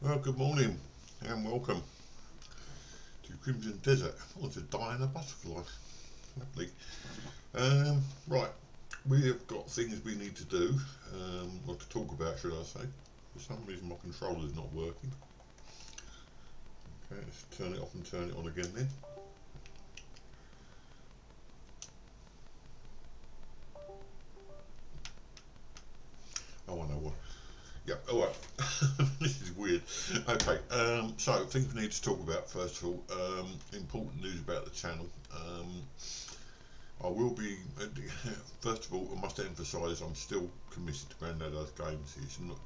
Well, good morning and welcome to Crimson Desert. Oh, it's a Diana butterfly. Lovely. Right, we have got things we need to do, or to talk about, should I say. For some reason my controller is not working. Okay, let's turn it off and turn it on again then. Oh, I know what. Yep, alright. This is weird. Okay, so things we need to talk about first of all. Important news about the channel. I will be, first of all, I must emphasise I'm still committed to Grandad does games. It's not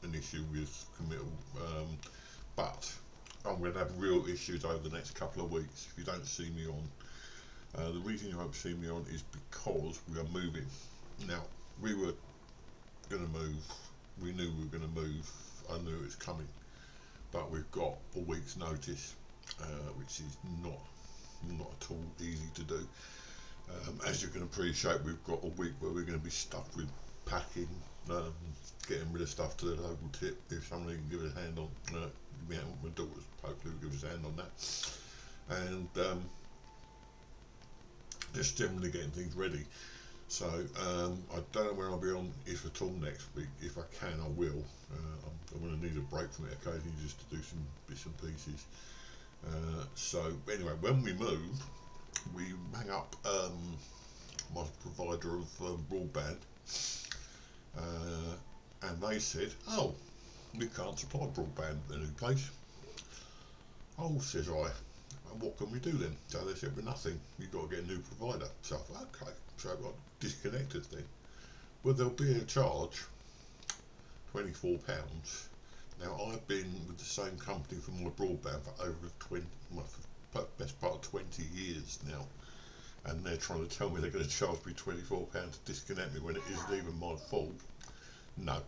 an issue with committal, but I'm going to have real issues over the next couple of weeks if you don't see me on. The reason you won't see me on is because we are moving. Now, we were going to move, we knew we were going to move, I knew it was coming, but we've got a week's notice, which is not at all easy to do. As you can appreciate, we've got a week where we're going to be stuffed with packing, getting rid of stuff to the local tip. If somebody can give us a hand on, my daughters hopefully will give us a hand on that, and just generally getting things ready. So I don't know when I'll be on, if at all, next week. If I can, I will. I'm going to need a break from it occasionally just to do some bits and pieces. So anyway, when we moved, we rang up my provider of broadband, and they said, "Oh, we can't supply broadband at the new place." "Oh," says I, "what can we do then?" So they said, "Well, nothing, you've got to get a new provider." So I thought, okay, so I got disconnected then. Well, there'll be a charge, £24. Now, I've been with the same company for my broadband for over 20, well, for the best part of 20 years now, and they're trying to tell me they're going to charge me £24 to disconnect me when it isn't even my fault. No.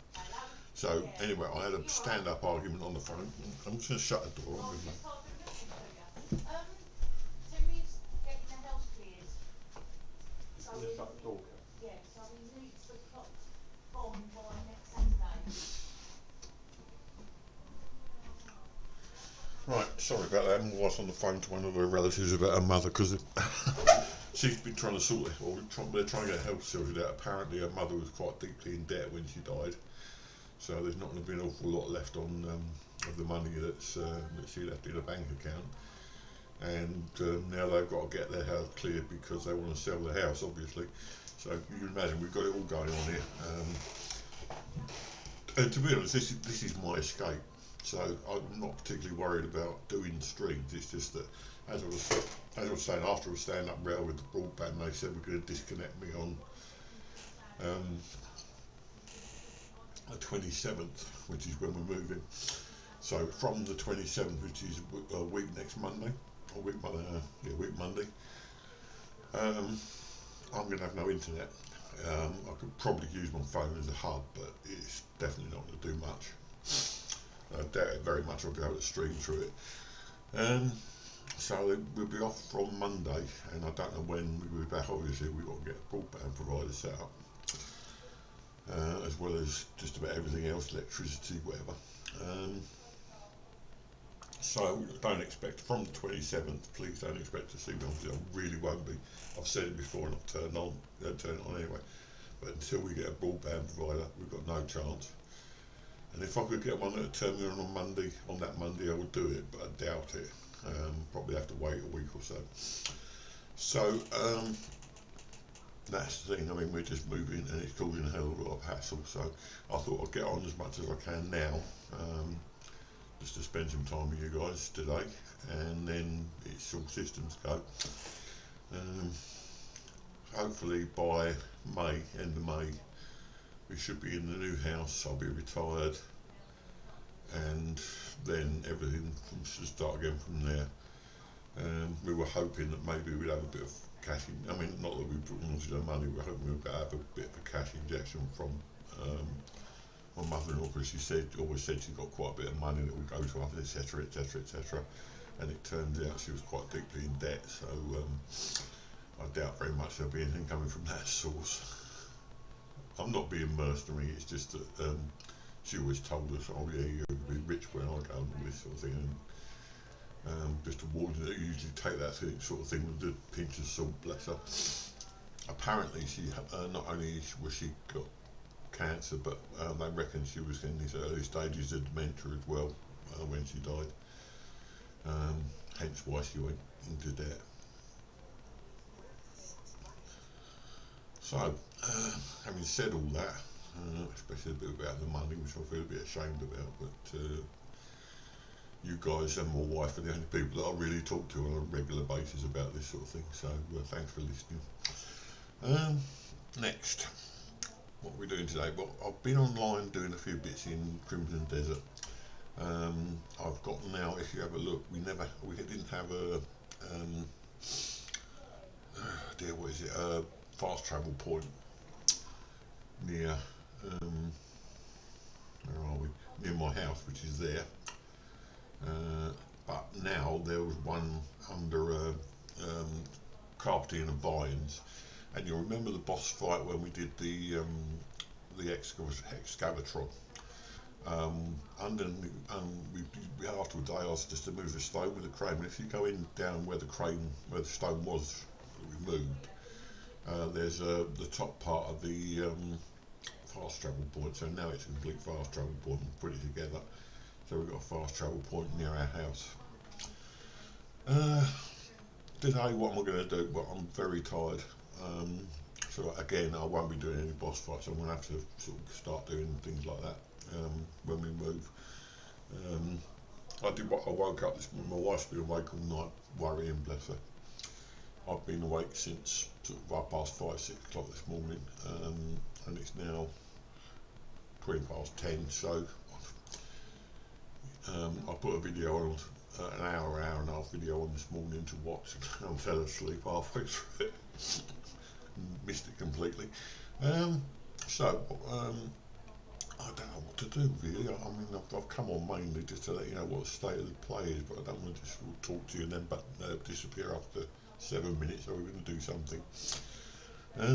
So anyway, I had a stand-up argument on the phone. I'm just going to shut the door. Timmy's getting the house cleared. So we shut the door. Yeah, so he needs the plot bomb by next Saturday. Right, sorry about that. My wife's on the phone to one of her relatives about her mother because she's been trying to sort it, or they're trying to get her health sorted out. Apparently, her mother was quite deeply in debt when she died, so there's not going to be an awful lot left on of the money that she left in a bank account. And now they've got to get their house cleared because they want to sell the house, obviously. So you can imagine we've got it all going on here. And to be honest, this is my escape. So I'm not particularly worried about doing streams. It's just that, as I was saying, after I was staying up rail with the broadband, they said we're going to disconnect me on the 27th, which is when we're moving. So from the 27th, which is a week next Monday, or week Monday, I'm going to have no internet. I could probably use my phone as a hub, but it's definitely not going to do much. I doubt it very much I'll be able to stream through it. So we'll be off from Monday, and I don't know when we'll be back. Obviously, we've got to get a broadband provider set up, as well as just about everything else, electricity, whatever. So don't expect, from the 27th, please don't expect to see me. Obviously, I really won't be. I've said it before and I've turned it on anyway. But until we get a broadband provider, we've got no chance. And if I could get one that would turn me on Monday, on that Monday, I would do it, but I doubt it. Probably have to wait a week or so. So that's the thing. I mean, we're just moving, and it's causing a hell of a lot of hassle. So I thought I'd get on as much as I can now, just to spend some time with you guys today, and then it's all systems go. Hopefully by May, end of May, we should be in the new house. I'll be retired, and then everything should start again from there. We were hoping that maybe we'd have a bit of cash. I mean, not that we put no money. We were hoping we'd have a bit of a cash injection from my mother-in-law, because she always said she got quite a bit of money that would go to us, etc., etc., etc. And it turns out she was quite deeply in debt. So I doubt very much there'll be anything coming from that source. I'm not being mercenary. It's just that she always told us, "Oh yeah, you'll be rich when I go," and all this sort of thing. And just avoiding it, usually take that sort of thing with a pinch of salt. Bless her. Apparently, she not only was she got cancer, but they reckon she was in these early stages of dementia as well when she died. Hence why she went into debt. So, having said all that, especially a bit about the money, which I feel a bit ashamed about, but you guys and my wife are the only people that I really talk to on a regular basis about this sort of thing. So, thanks for listening. Next, what are we doing today? Well, I've been online doing a few bits in Crimson Desert. I've got now, if you have a look, we didn't have a what is it? A fast travel point near where are we? Near my house, which is there. But now there was one under carpeting and vines, and you'll remember the boss fight when we did the excavatron. Underneath, afterwards they asked us to move the stone with the crane. And if you go in down where the stone was removed, there's the top part of the fast travel point. So now it's a complete fast travel point and put it together. So we've got a fast travel point near our house. Today, what am I going to do? Well, I'm very tired. So again, I won't be doing any boss fights. I'm going to have to sort of start doing things like that when we move. I woke up this morning. My wife's been awake all night worrying, bless her. I've been awake since sort of 5:30, 6 o'clock this morning, and it's now 10. So I put a video on, an hour and a half video on this morning to watch, and I fell asleep halfway through it. Missed it completely. So I don't know what to do really. I mean, I've come on mainly just to let you know what the state of the play is, but I don't want to just talk to you and then disappear after 7 minutes. So we're going to do something. I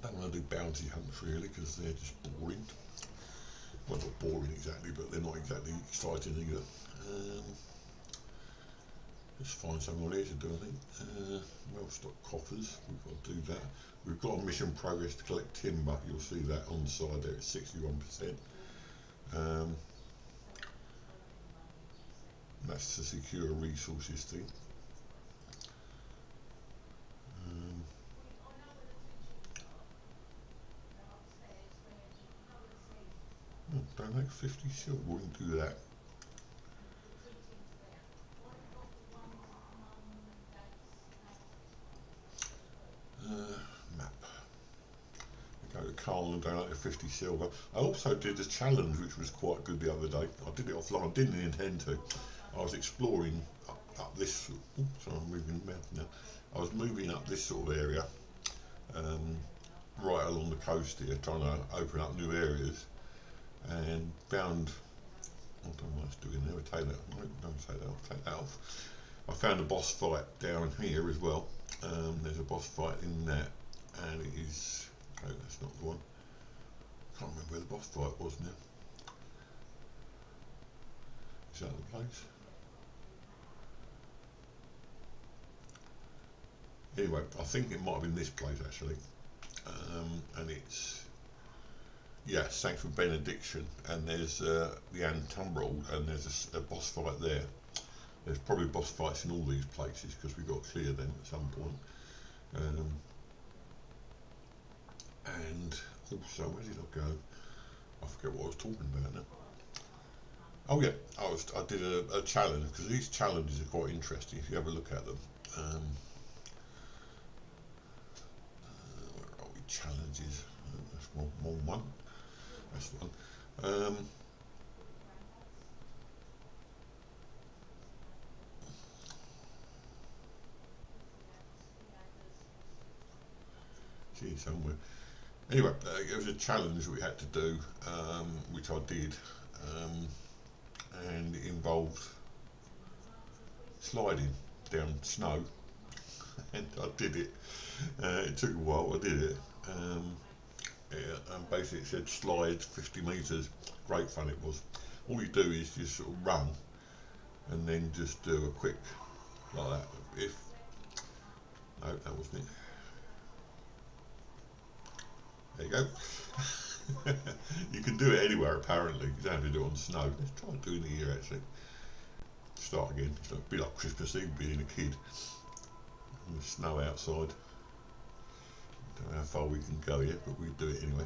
don't want to do bounty hunts really because they're just boring. Well, not boring exactly, but they're not exactly exciting either. Let's find someone here to do, I think. Well-stocked coffers, we've got to do that. We've got a mission progress to collect timber. You'll see that on the side there, it's 61%. That's the secure resources thing. Donate 50 silver, we can do that. Map. Go to Carl and donate 50 silver. I also did a challenge which was quite good the other day. I did it offline, I didn't intend to. I was exploring up this, sorry, I'm moving the mouse now. I was moving up this sort of area, right along the coast here, trying to open up new areas, and found, I don't know what it's doing there, take that, no, don't take that off, take that off. I found a boss fight down here as well. There's a boss fight in that, and it is, okay, that's not the one. Can't remember where the boss fight was now. Is that the place? Anyway, I think it might have been this place actually, and it's, yeah, Sanctuary Benediction, and there's the Antumbrel, and there's a boss fight there. There's probably boss fights in all these places because we got to clear them at some point. And also, where did I go? I forget what I was talking about now. Oh yeah, I did a challenge, because these challenges are quite interesting if you have a look at them. Where are we? Challenges. That's one. That's the one. See somewhere. Anyway, it was a challenge we had to do, which I did, and it involved sliding down snow, and I did it. It took a while, I did it. Yeah, and basically it said slide 50 metres. Great fun it was. All you do is just sort of run and then just do a quick like that. If no, that wasn't it. There you go. You can do it anywhere apparently. You don't have to do it on snow. Let's try doing it here actually. Start again. It's like, be like Christmas Eve being a kid. And the snow outside. Don't know how far we can go yet, but we do it anyway.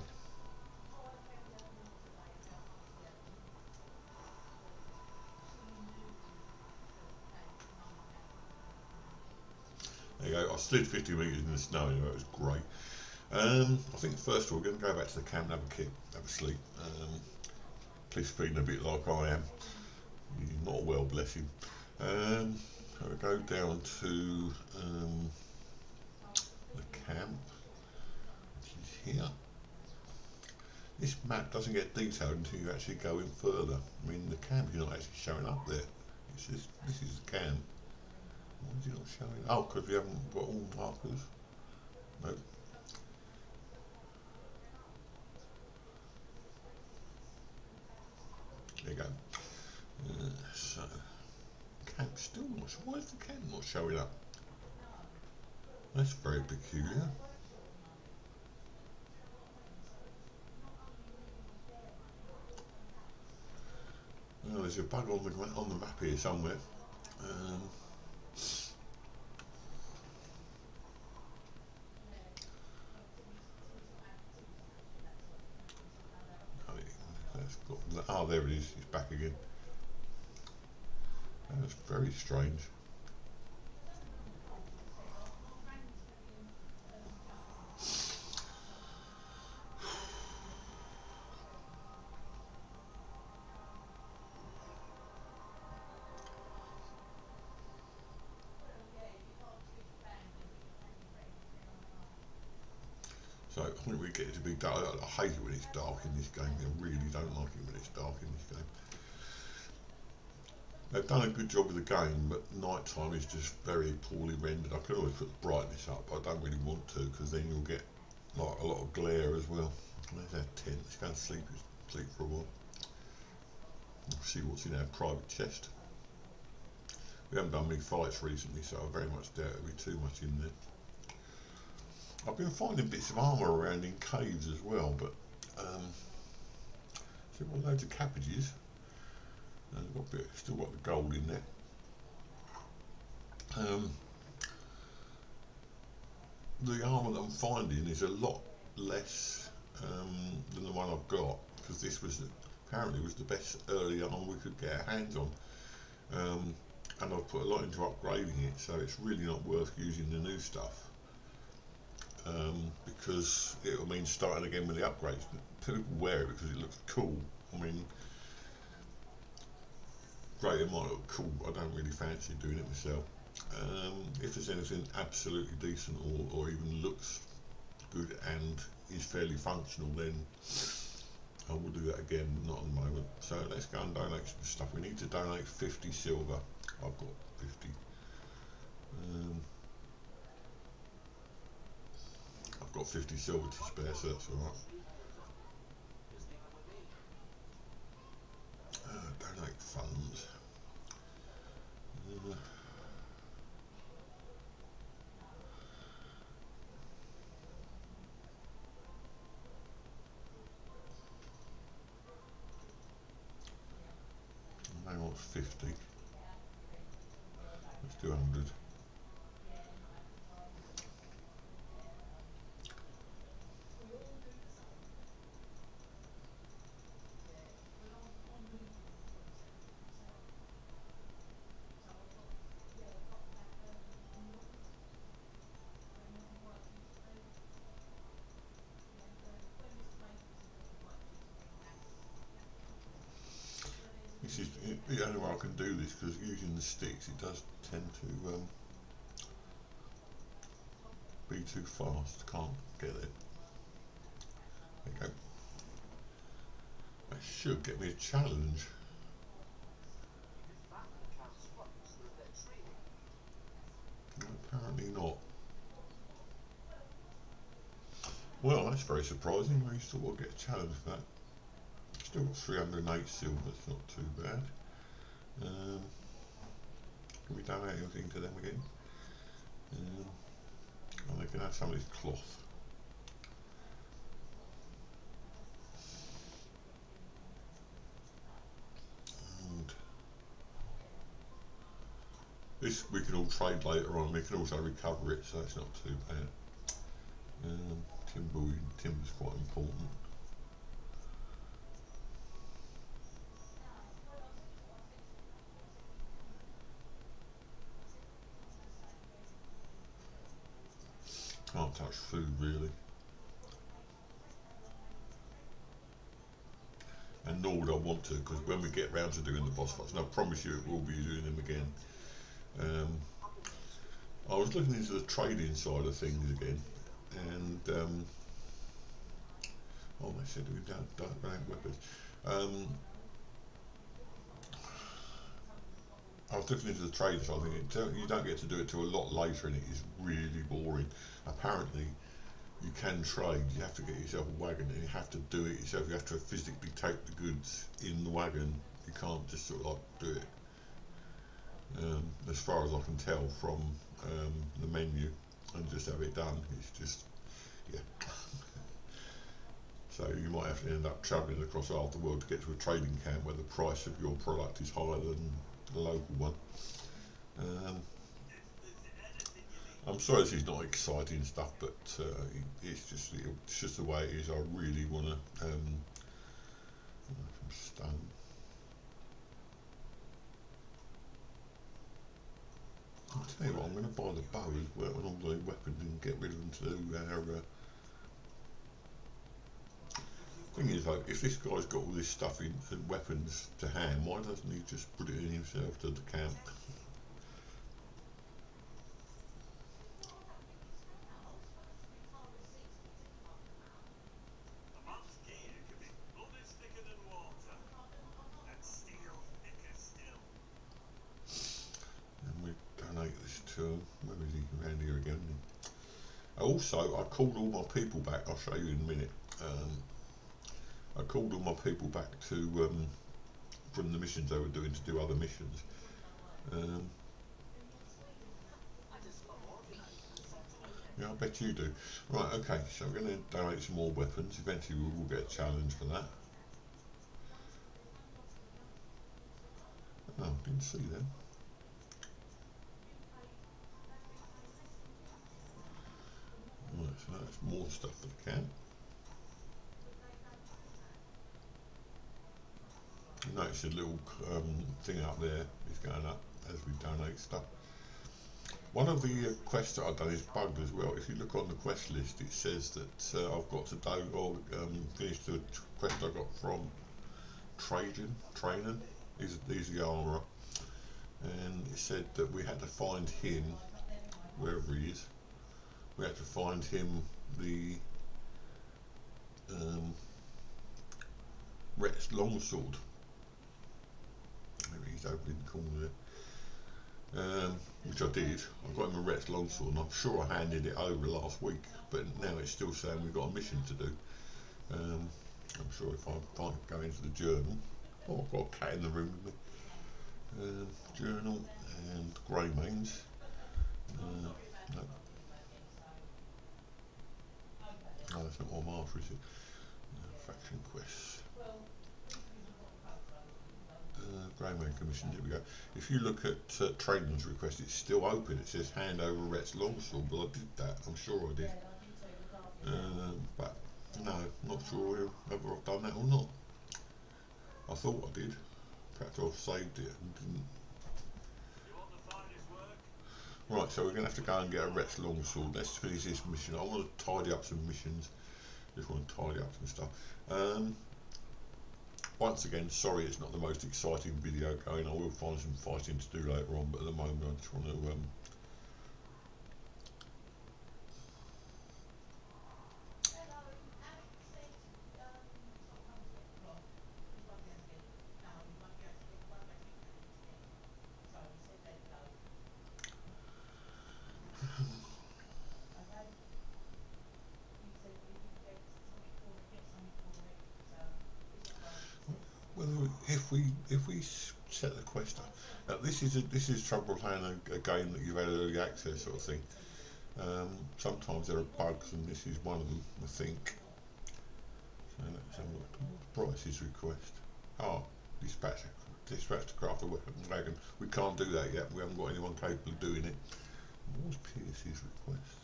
There you go. I slid 50 metres in the snow anyway. It was great. I think first of all we're going to go back to the camp and have a kip, have a sleep. He's feeling a bit like I am. He's not well, bless him. So we go down to the camp, which is here. This map doesn't get detailed until you actually go in further. I mean, the camp is not actually showing up there. It's just, this is the camp. Why is it not showing? Oh, because we haven't got all markers. Nope. There you go. So, camp still not. Why is the camp not showing up? That's very peculiar. Oh, there's a bug on the map here somewhere. Um, oh, there it is. It's back again. That's very strange. So I think we get it to be dark. I hate it when it's dark in this game. I really don't like it when it's dark in this game. They've done a good job with the game, but night time is just very poorly rendered. I can always put the brightness up, but I don't really want to because then you'll get like a lot of glare as well. There's our tent. Let's go and sleep for a while. See what's in our private chest. We haven't done many fights recently, so I very much doubt there'll be too much in there. I've been finding bits of armour around in caves as well, but so we've got loads of cabbages. And got still got the gold in there. The armour that I'm finding is a lot less than the one I've got, because this was apparently was the best early armour we could get our hands on, and I've put a lot into upgrading it, so it's really not worth using the new stuff, because it will mean starting again with the upgrades. People wear it because it looks cool. I mean, great, it might look cool, but I don't really fancy doing it myself. If there's anything absolutely decent or even looks good and is fairly functional, then I will do that again, not at the moment. So let's go and donate some stuff. We need to donate 50 silver. I've got 50. I've got 50 silver to spare, so that's alright. Donate funds. I want 50. Let's do 100. This is the only way I can do this, because using the sticks it does tend to be too fast. Can't get it. There you go. That should get me a challenge. No, apparently not. Well, that's very surprising. We thought we'd get a challenge for that. Still got 308 silver, it's not too bad. Um, can we donate anything to them again? Um, oh, they can have some of this cloth. And this we can all trade later on. We can also recover it, so it's not too bad. Timber's quite important. Can't touch food really. And nor would I want to, because when we get round to doing the boss fights, and I promise you we'll be doing them again. Um, I was looking into the trading side of things again, and oh, they said we don't have weapons. Um, I was looking into the trading side of things. You don't get to do it till a lot later, and it is really boring. Apparently, you can trade. You have to get yourself a wagon, and you have to do it yourself. You have to physically take the goods in the wagon. You can't just sort of like do it. As far as I can tell from the menu, and just have it done. It's just, yeah. So you might have to end up travelling across half the world to get to a trading camp where the price of your product is higher than the local one. Um, I'm sorry this is not exciting stuff, but it's just the way it is. I really want to some stone. I'll tell you what, I'm going to buy the bow as well and all the weapons and get rid of them to do our. Thing is, though, if this guy's got all this stuff in weapons to hand, why doesn't he just put it in himself to the camp? And we donate this to him. Where is he? Around here again. Also, I called all my people back. I'll show you in a minute. I called all my people back to from the missions they were doing to do other missions. Um, yeah, I bet you do. Right, okay, so we're going to donate some more weapons. Eventually, we will get a challenge for that. Oh, didn't see them. Right, so that's more stuff for the camp. You notice a little thing up there is going up as we donate stuff. One of the quests that I've done is bugged as well. If you look on the quest list, it says that I've got to do or finish the quest I got from Trajan. These are the armourer, and it said that we had to find him wherever he is. We had to find him the um, Rex longsword. Maybe he's over in the corner there. Which I did. I got him a Rex longsword, and I'm sure I handed it over last week, but now it's still saying we've got a mission to do. I'm sure if I go into the journal, oh, I've got a cat in the room with me. Journal and grey mains. No, no, that's not what I'm after, is it? Faction quests. Grey main commission, here we go. If you look at Trainman's request, it's still open. It says hand over Rhett's longsword, but I did that. I'm sure I did. But no, not sure whether I've done that or not. I thought I did. Perhaps I've saved it and didn't. Right, so we're going to have to go and get a Rex longsword. Let's finish this mission. I want to tidy up some missions. Just want to tidy up some stuff. Once again, sorry it's not the most exciting video going. I will find some fighting to do later on, but at the moment I just want to if we set the quest up, now this is trouble playing a game that you've had early access sort of thing. Sometimes there are bugs, and this is one of them, I think. So let's have a look. Bryce's request. Oh, dispatch to craft a weapon wagon. We can't do that yet. We haven't got anyone capable of doing it. What was Pierce's request?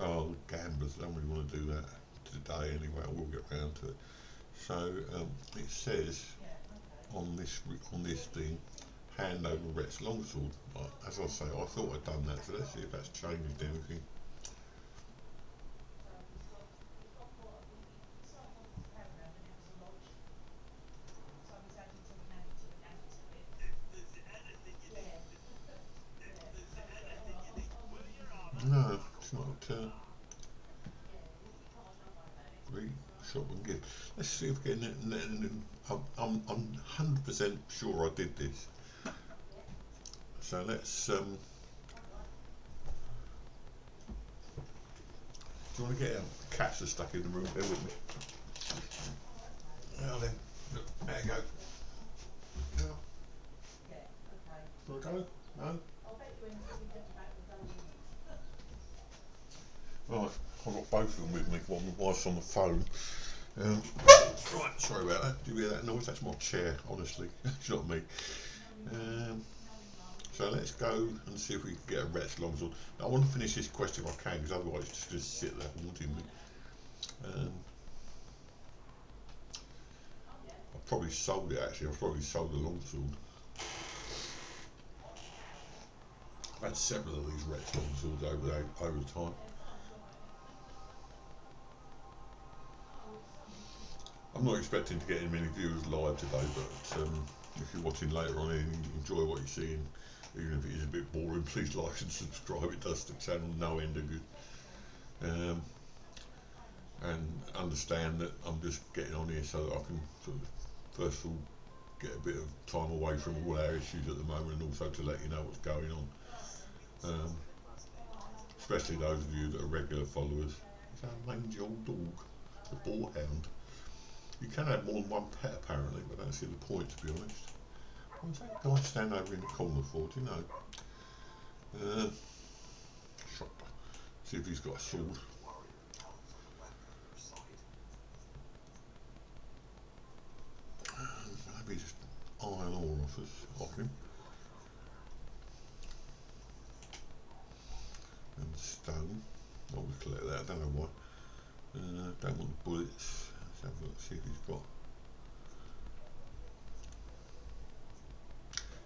Oh, gamblers. I don't really want to do that today anyway. I will get round to it. So it says on this thing, hand over Rhett's longsword. As I say, I thought I'd done that. So let's see if that's changed anything. No, it's not. Shop and give. Let's see if we get I'm 100% sure I did this. So let's. Do you want to get out? Cats are stuck in the room. Bear with me. Now then, look, there you go. Now, want to go? No. Right, I've got both of them with me while my wife's on the phone. Right, sorry about that. Do you hear that noise? That's my chair, honestly. It's not me. So let's go and see if we can get a Rhett's longsword. Now, I want to finish this quest if I can, because otherwise it's just going to sit there haunting me. I've probably sold it actually. I've probably sold the longsword. I've had several of these Rhett's longswords over time. I'm not expecting to get any many viewers live today, but if you're watching later on and you enjoy what you're seeing, even if it is a bit boring, please like and subscribe. It does the channel no end of good. And understand that I'm just getting on here so that I can sort of first of all get a bit of time away from all our issues at the moment, and also to let you know what's going on. Especially those of you that are regular followers. It's our mangy old dog, the boarhound. You can have more than one pet apparently, but I don't see the point, to be honest. What's that guy stand over in the corner for, do you know? Shopper. See if he's got a sword. Maybe just iron ore off him. And stone. I would collect that, I don't know why. Don't want the bullets. Let's have a look, see if he's got.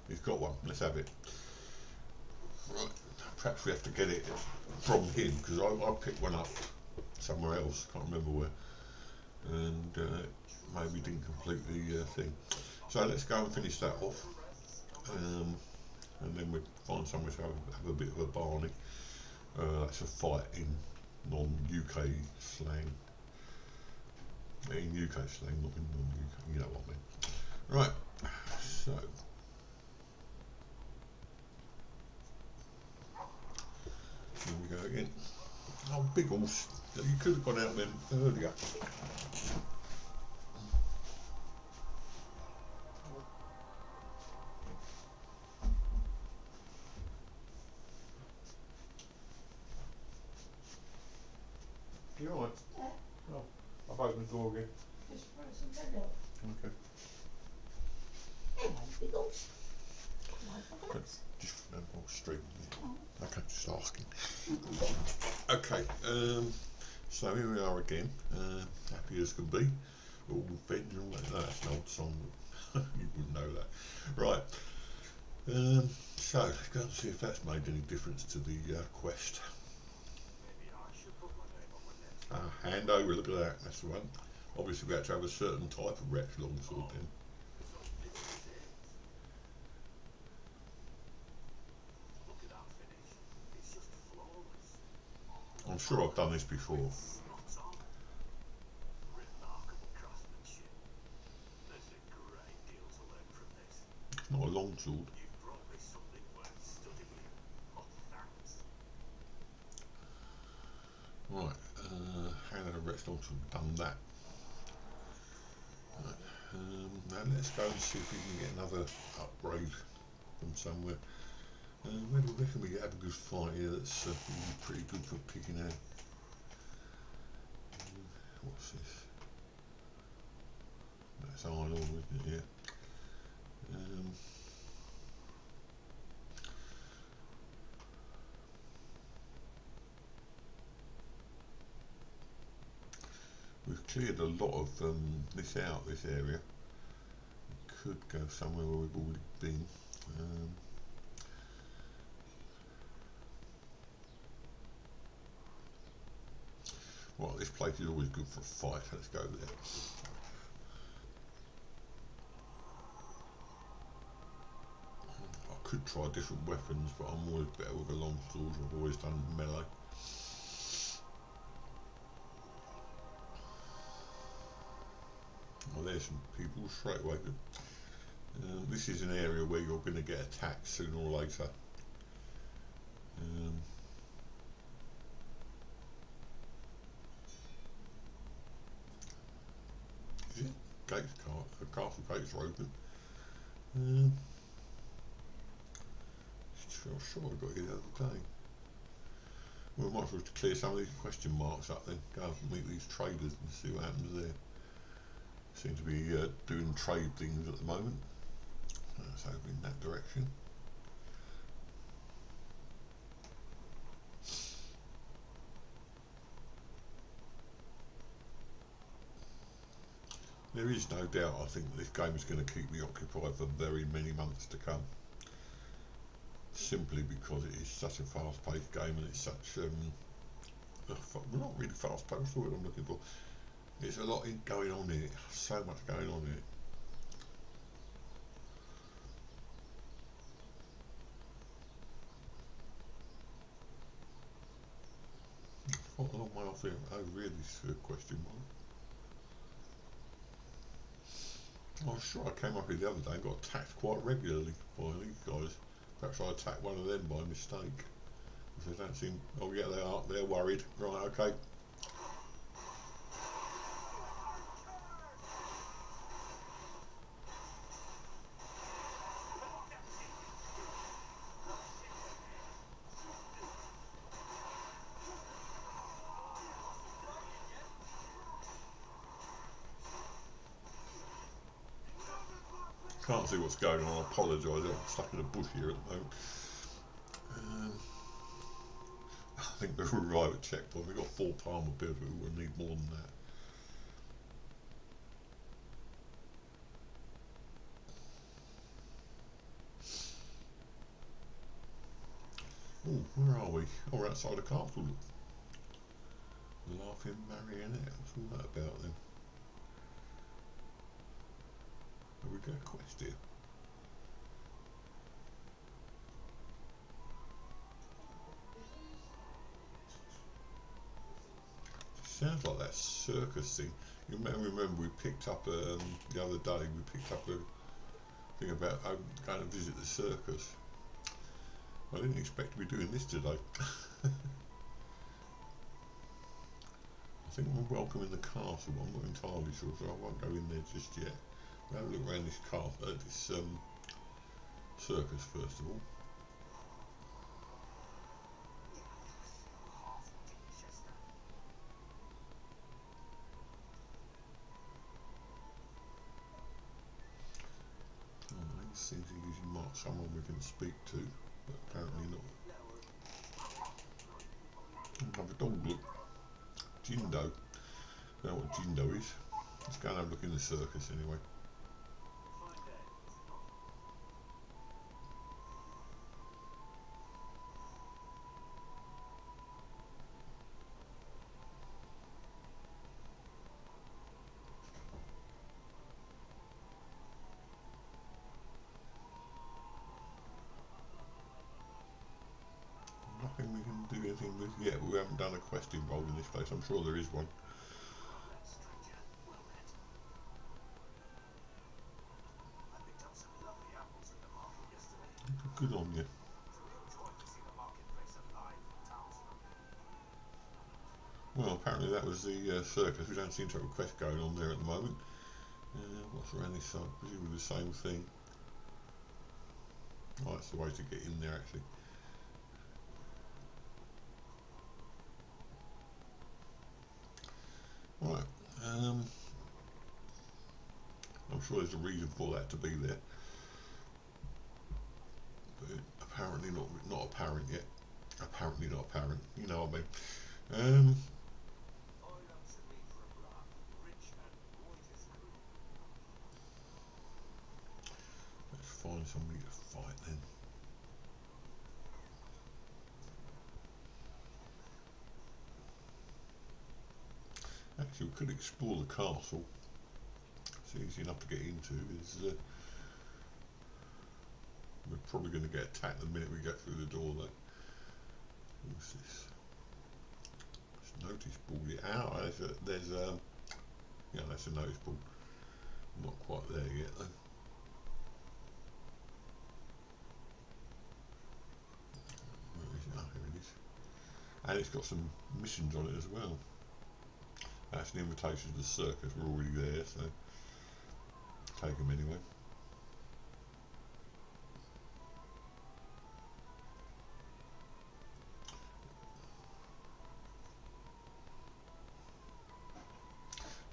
He's got one, let's have it. Right, perhaps we have to get it from him, because I picked one up somewhere else, can't remember where, and maybe didn't complete the thing. So let's go and finish that off, and then we'll find somewhere to have a bit of a barney. That's a fight in non-UK slang. In UK slang, not in non-UK, you know what I mean. Right, so here we go again. Oh, big horse. You could have gone out then earlier. You alright? Yeah. Oh, I've opened the door again. Just throw some bread up. Okay. Hello, big horse. Hello, Just straight. Oh. Okay, just asking. Okay, so here we are again. Happy as can be. All fed and all that. No, that's an old song. You wouldn't know that. Right. So let's go and see if that's made any difference to the quest. Hand over, look at that, that's the one. Obviously we had to have a certain type of Rhett's longsword then. I'm sure I've done this before. It's not a longsword. Right, hand over Rhett's longsword, done that. Right. Now let's go and see if we can get another upgrade from somewhere. Where do we reckon we have a good fight here that's pretty good for picking out? What's this? That's iron ore, isn't it? Yeah. We've cleared a lot of this out, this area. We could go somewhere where we've already been. Well, this place is always good for a fight. Let's go there. I could try different weapons, but I'm always better with a long sword. I've always done melee. Well, there's some people straight away. This is an area where you're going to get attacked sooner or later. Is it? The castle gates are open. Sure I got here the other day. We might as well clear some of these question marks up then. Go and meet these traders and see what happens there. Seem to be doing trade things at the moment. Let's over in that direction. There is no doubt, I think this game is going to keep me occupied for very many months to come. Simply because it is such a fast-paced game and it's such, well, not really fast-paced, that's the word I'm looking for. There's a lot going on in it, so much going on in it. Quite a long way off here. Oh, really? Question mark. I was sure I came up here the other day and got attacked quite regularly by these guys. Perhaps I attacked one of them by mistake. Because they don't seem... Oh yeah, they are. They're worried. Right, okay. Can't see what's going on. I apologise. I'm stuck in a bush here at the moment. I think we're right at checkpoint. We've got 4 palmer beers, but we'll need more than that. Oh, where are we? Oh, we're outside the castle. Laughing marionette. What's all that about then? Have we got a quest here? Sounds like that circus thing. You may remember we picked up the other day. We picked up a thing about going to visit the circus. I didn't expect to be doing this today. I think we're welcome in the castle, but I'm not entirely sure, so I won't go in there just yet. We'll have a look around this castle, this circus first of all. Seems to usually mark someone we can speak to, but apparently not. Have a dog look. Jindo. I don't know what Jindo is. Let's go and have a look in the circus anyway. Nothing we can do anything with yet. We haven't done a quest involved in this place. I'm sure there is one. Good on you. Well, apparently that was the circus. We don't seem to have a quest going on there at the moment. What's around this side? Presumably the same thing. Oh, that's the way to get in there actually. Right. I'm sure there's a reason for that to be there, but apparently not apparent yet. Apparently not apparent. You know what I mean. Let's find somebody to fight then. Actually, we could explore the castle. It's easy enough to get into. We're probably going to get attacked the minute we get through the door, though. What's this? It's notice board. Yeah, that's a notice board. Not quite there yet, though. Where is it? Oh, here it is. And it's got some missions on it as well. That's an invitation to the circus. We're already there, so take them anyway.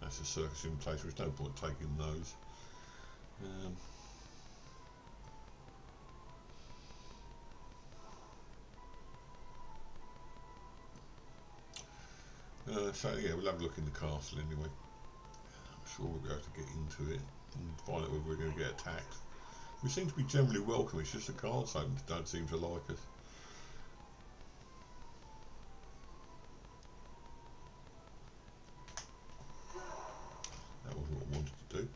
That's a circus invitation. There's no point taking those. So yeah, we'll have a look in the castle anyway. I'm sure we'll be able to get into it and find out whether we're going to get attacked. We seem to be generally welcome. It's just the guards don't seem to like us. That wasn't what I wanted to do.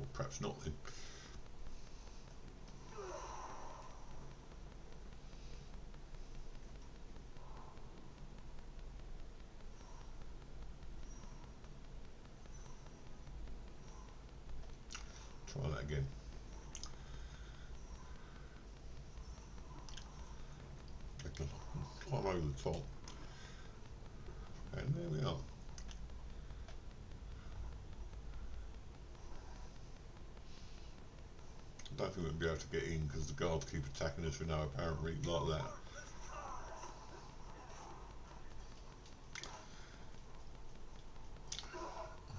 Or perhaps not then. Try that again. Climb over the top. And there we are. I don't think we'll be able to get in because the guards keep attacking us for no apparent reason like that.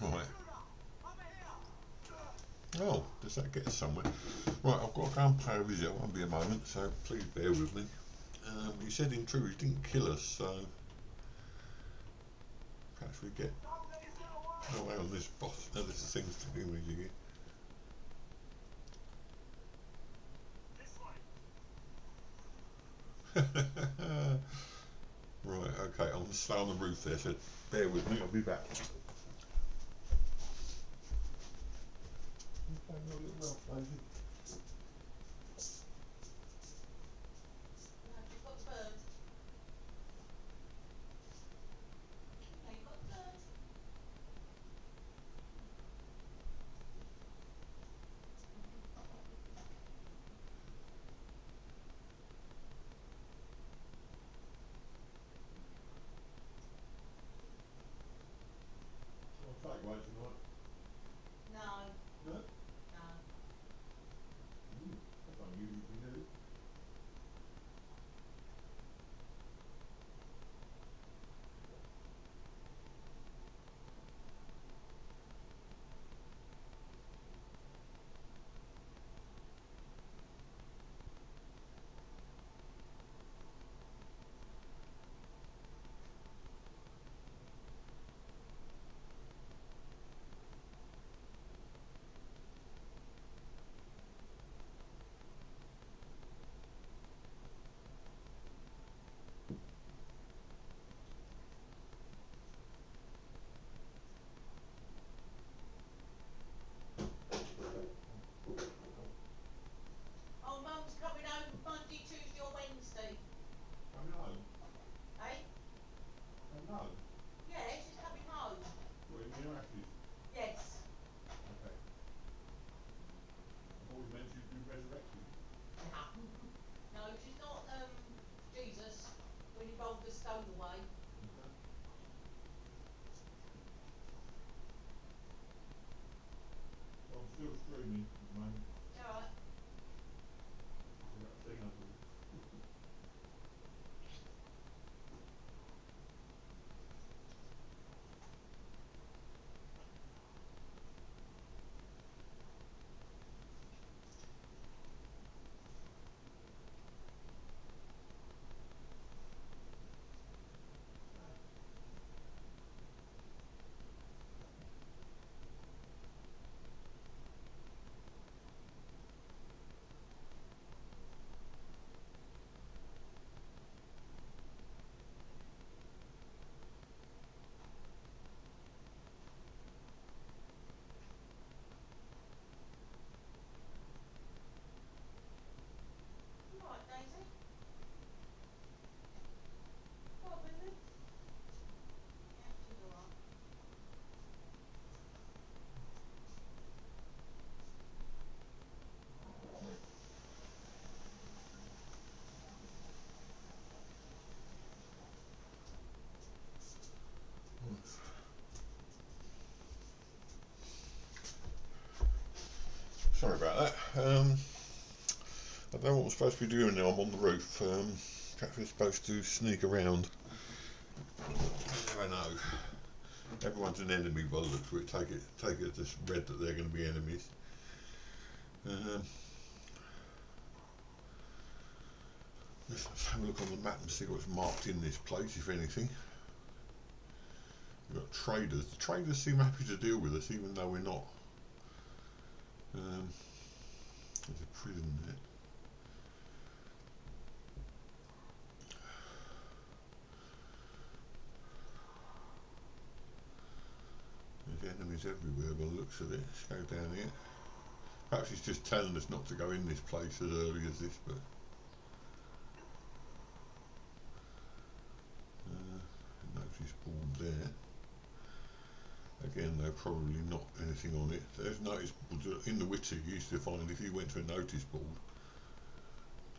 Right. Oh, does that get us somewhere? Right, I've got to go and pay a visit. I won't be a moment, so please bear with me. He said in truth he didn't kill us, so perhaps we get. Oh, hang on, this boss. No, this is things to do with you. Right, okay, I'm slow on the roof there, so bear with me, I'll be back. Yeah, you've got the bird. Yeah, you've got the bird. Amy at the moment. You alright? I've got a thing under them. You alright, Daisy? What, Billy? Yeah, she's alright. Sorry about that. I don't know what I'm supposed to be doing now. I'm on the roof. Perhaps we're supposed to sneak around. You never know. Everyone's an enemy by the looks of it. Take it as read that they're going to be enemies. Let's have a look on the map and see what's marked in this place, if anything. We've got traders. The traders seem happy to deal with us, even though we're not. There's a prison there. There's enemies everywhere by the looks of it. Let's go down here. Perhaps he's just telling us not to go in this place as early as this, but notice board there. Again, though, probably not anything on it. There's notice boards in the Witcher. You used to find if you went to a notice board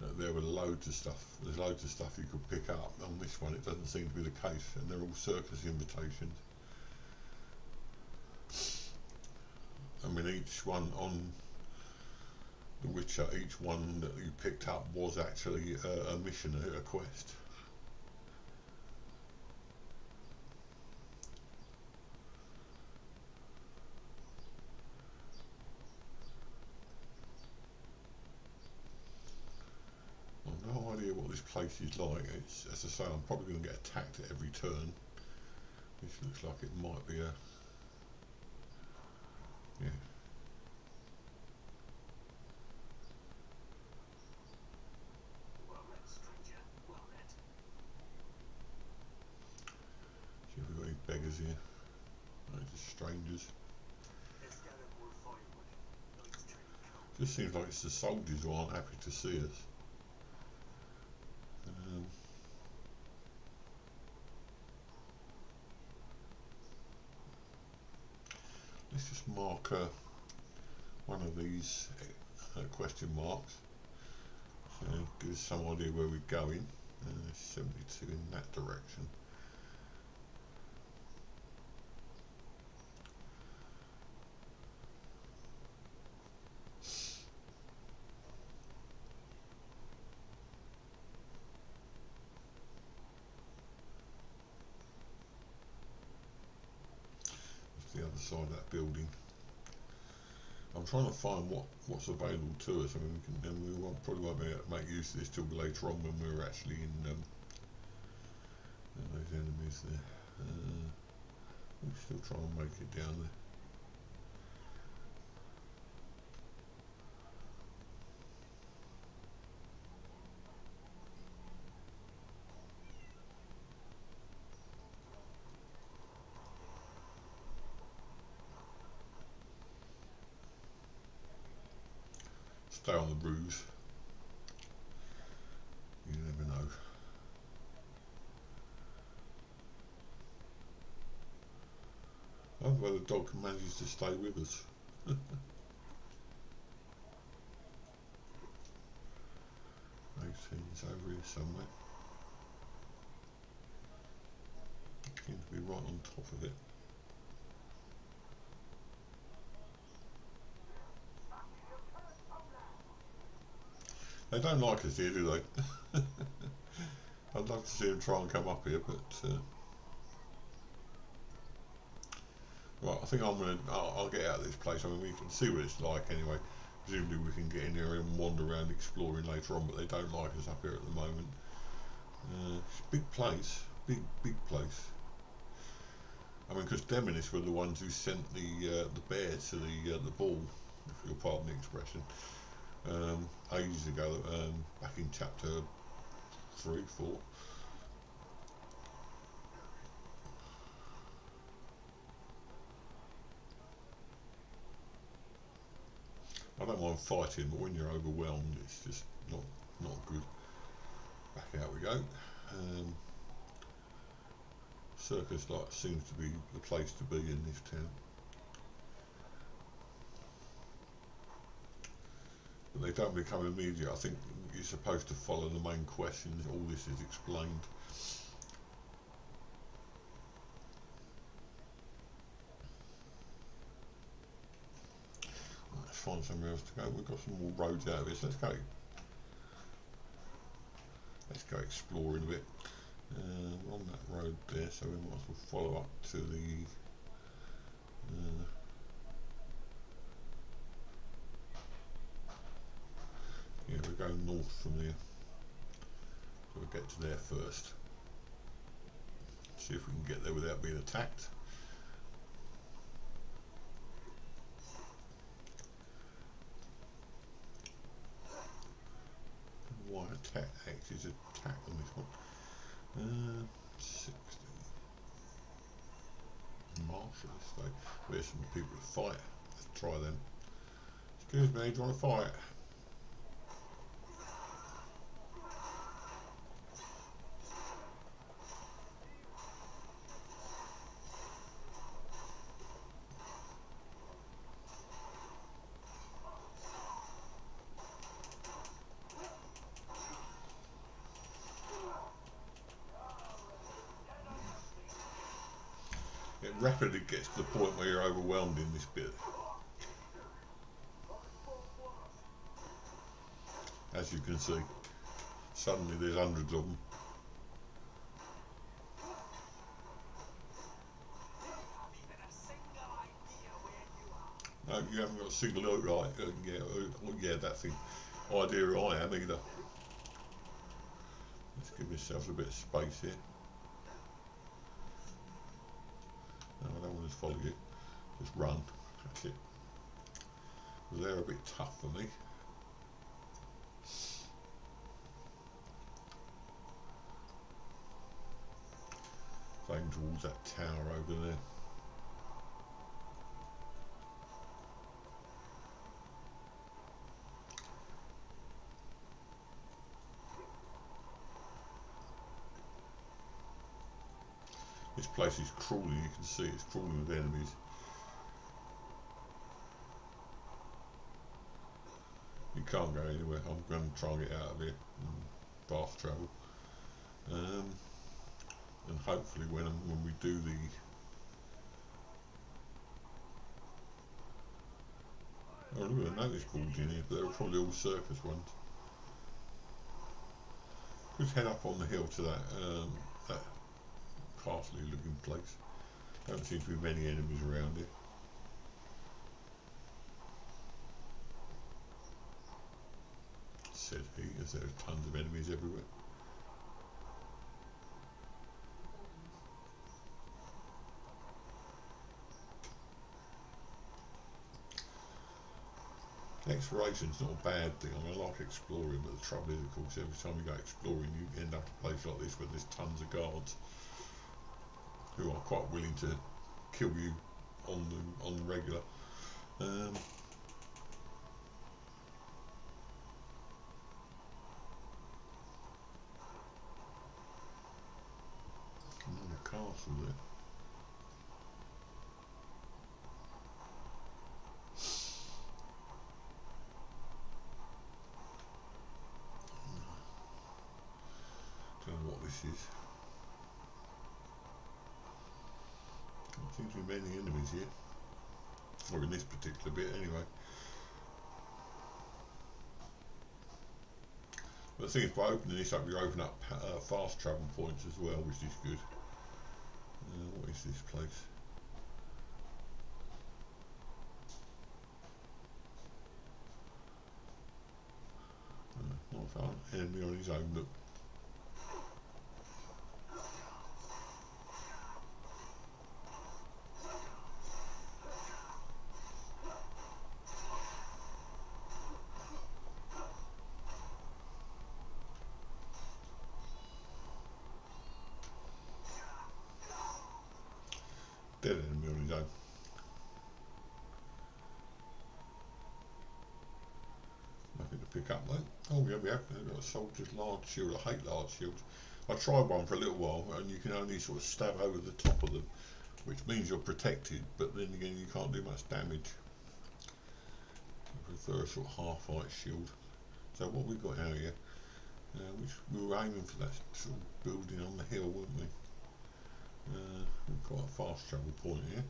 that there were loads of stuff. There's loads of stuff you could pick up. On this one, it doesn't seem to be the case, and they're all circus invitations. I mean, each one on The Witcher, each one that you picked up was actually a mission, a quest. I've no idea what this place is like. It's, as I say, I'm probably going to get attacked at every turn. This looks like it might be a... yeah. See if we've got any beggars here. No, just strangers. Just seems like it's the soldiers who aren't happy to see us. Let's just mark one of these question marks. So give us some idea where we're going. 72 in that direction. The other side of that building. I'm trying to find what's available to us. I mean, probably won't be able to make use of this till later on when we're actually in those enemies there. We'll still try and make it down there. Stay on the roofs. You never know. I wonder whether the dog manages to stay with us. He's over here somewhere. Seems to be right on top of it. They don't like us here, do they? I'd love to see them try and come up here, but right. I think I'll get out of this place. I mean, we can see what it's like anyway. Presumably we can get in there and wander around exploring later on, but they don't like us up here at the moment. It's a big place, big place. I mean, because Demonis were the ones who sent the bear to the ball, if you'll pardon the expression, ages ago, back in chapter 3, 4. I don't mind fighting, but when you're overwhelmed, it's just not good. Back out we go. Circus like seems to be the place to be in this town. But they don't become immediate. I think you're supposed to follow the main quest and all this is explained. Let's find somewhere else to go. We've got some more roads out of this. Let's go. Let's go exploring a bit. We're on that road there, so we might as well follow up to the yeah, we're going north from there. So we'll get to there first. See if we can get there without being attacked. Why attack X is attack on this one. 60. Marshal estate. Where's some people to fight? Let's try them. Excuse me, do you want to fight? It rapidly gets to the point where you're overwhelmed in this bit. As you can see, suddenly there's hundreds of them. No, you haven't got a single right. Yeah, that thing. Idea I am either. Let's give myself a bit of space here. No, I don't want to follow you. Just run. That's it. They're a bit tough for me. Going towards that tower over there. This place is crawling, you can see it's crawling with enemies. You can't go anywhere. I'm going to try and get out of here. Fast travel. And hopefully when we do the oh, look at the notice boards in here, but they're probably all circus ones. Just head up on the hill to that castle looking place. Don't seem to be many enemies around here. Said he, as there are tons of enemies everywhere. Exploration's not a bad thing. I mean, I like exploring, but the trouble is, of course, every time you go exploring, you end up a place like this where there's tons of guards who are quite willing to kill you on the regular. Another castle there. Don't know what this is. Don't seem to be many enemies here. Or in this particular bit anyway. But the thing is, by opening this up, you open up fast travel points as well, which is good. What is this place? Not far. Enemy on his own, look. Dead enemy on his own. Nothing to pick up though. Oh yeah, we have got a soldier's large shield. I hate large shields. I tried one for a little while and you can only sort of stab over the top of them, which means you're protected, but then again you can't do much damage. I prefer a sort of half-height shield. So what we got out here, which we were aiming for that sort of building on the hill, weren't we? We've got a fast travel point here.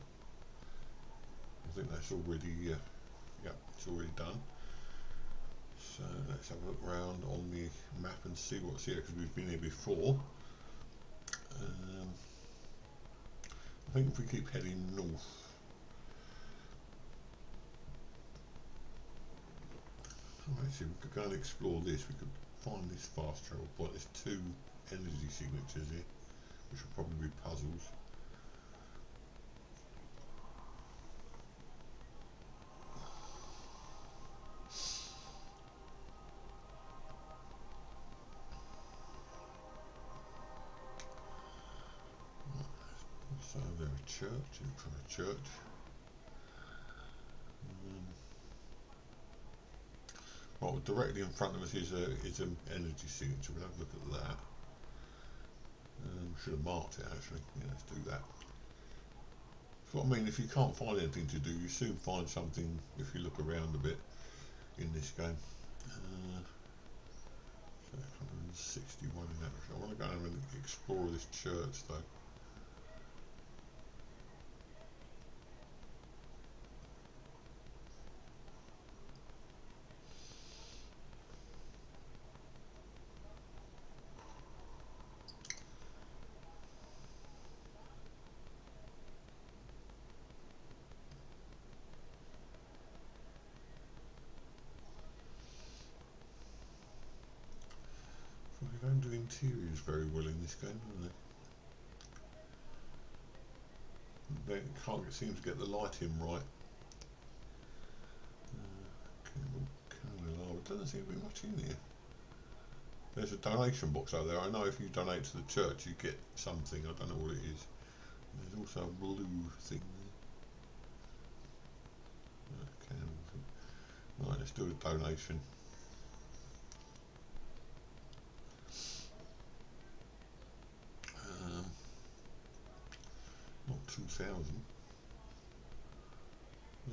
I think that's already, yep, it's already done. So let's have a look round on the map and see what's here, because we've been here before. I think if we keep heading north, actually we could go and explore this. We could find this fast travel point. There's 2 energy signatures here, which will probably be puzzles. So there's a church, from a church. Well, directly in front of us is an energy signature. We'll have a look at that. Should have marked it actually. Yeah, let's do that. So I mean, if you can't find anything to do, you soon find something if you look around a bit in this game. 161 in that. I want to go and explore this church though. They don't do interiors very well in this game, do they? They can't seem to get the lighting right. There doesn't seem to be much in here. There's a donation box over there. I know if you donate to the church you get something. I don't know what it is. There's also a blue thing there. Right, let's do a donation. Not 2,000.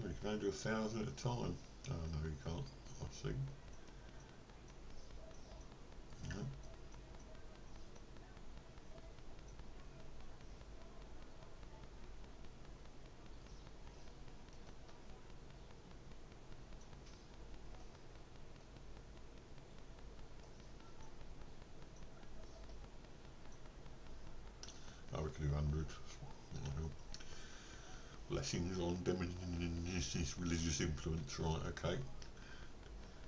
No, you can only do 1,000 at a time. Oh no, you can't. I see. No. Oh, we can do 100. Blessings on this religious influence, right? Okay.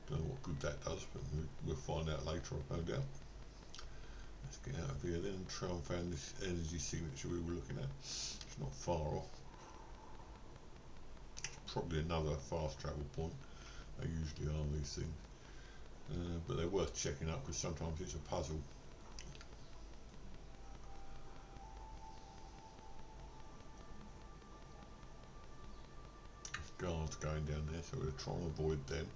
Don't know what good that does, but we'll find out later. I've no doubt. Let's get out of here then and try and find this energy signature we were looking at. It's not far off. It's probably another fast travel point. They usually are these things, but they're worth checking up because sometimes it's a puzzle. There's guards going down there, so we'll try and avoid them.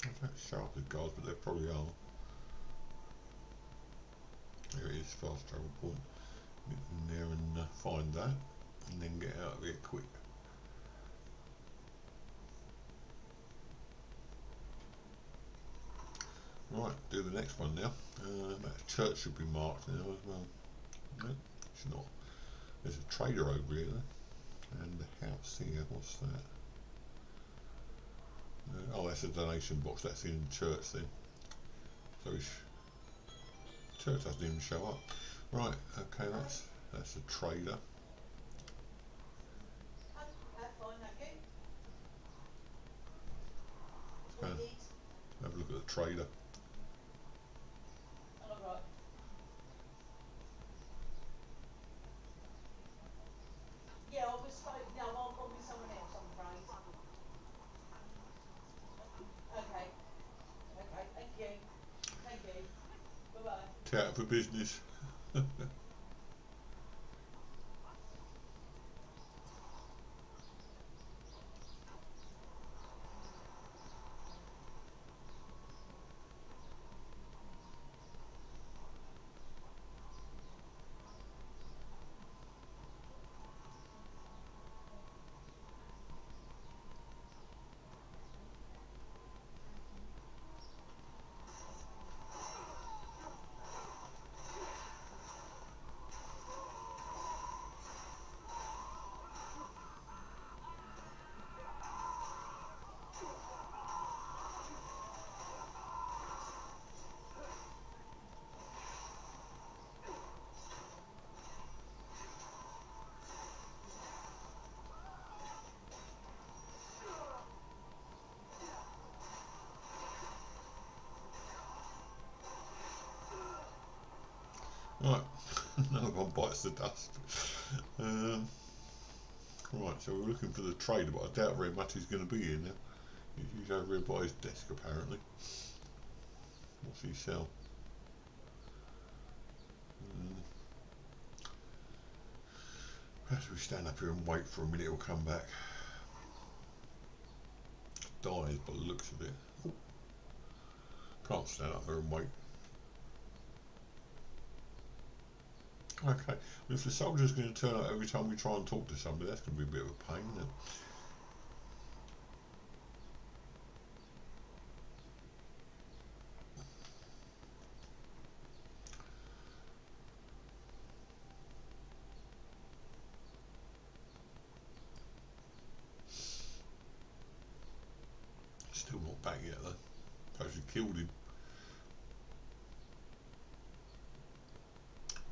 I don't sharp as guards, but they probably are. There it is, fast travel point. Get in there and find that, and then get out of here quick. Right, do the next one now. That church should be marked now as well. No, it's not. There's a trader over here though. And the house here, what's that? Oh, that's a donation box. That's in church then. So his church doesn't even show up. Right. Okay. That's a trader. Fine, thank you. So have a look at the trader. Alright. Yeah, I was spoke. No, I've gone with someone else, I'm afraid. Okay. Okay, thank you. Thank you. Bye bye. It's out for business. Right. Another one bites the dust. Um, right. So we're looking for the trader, but I doubt very much he's going to be here now. He's over here by his desk apparently. What's he sell? Perhaps we stand up here and wait for a minute. He'll come back. Dies by the looks of it. Ooh. Can't stand up there and wait. Okay. Well, if the soldier's going to turn up every time we try and talk to somebody, that's going to be a bit of a pain, isn't it? Still not back yet though. Perhaps we killed him.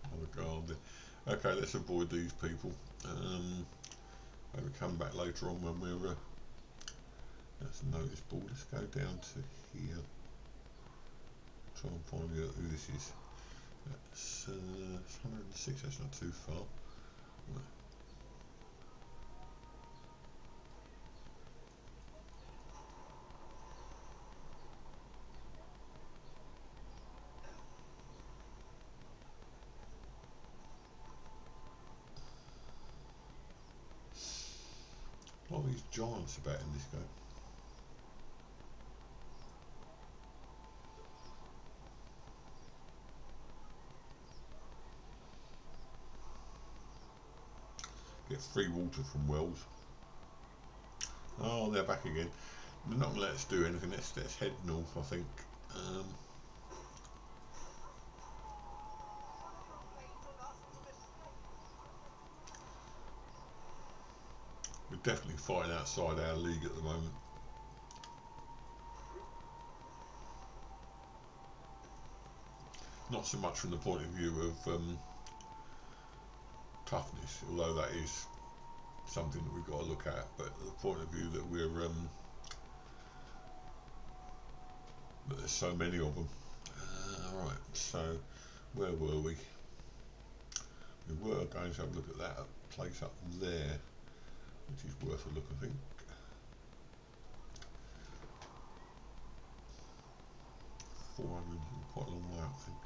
Oh my god. Okay, let's avoid these people. Maybe come back later on when we're that's a notice board. Let's go down to here. Try and find out who this is. That's 106, that's not too far. Right. A lot of these giants about in this game. Get free water from wells. Oh, they're back again. They're not going to let us do anything. Let's head north, I think. We're definitely fighting outside our league at the moment. Not so much from the point of view of toughness, although that is something that we've got to look at, but the point of view that we're that there's so many of them. Right, so where were we? We were going to have a look at that place up there, which is worth a look, I think. 400, quite a long way up, I think.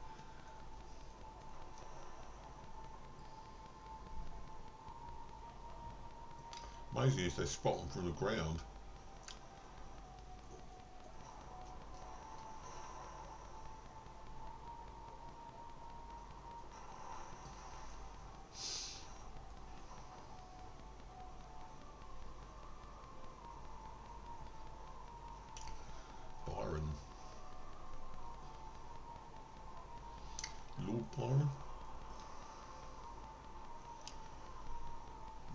Amazing is they spot them from the ground. Byron. Lord Byron.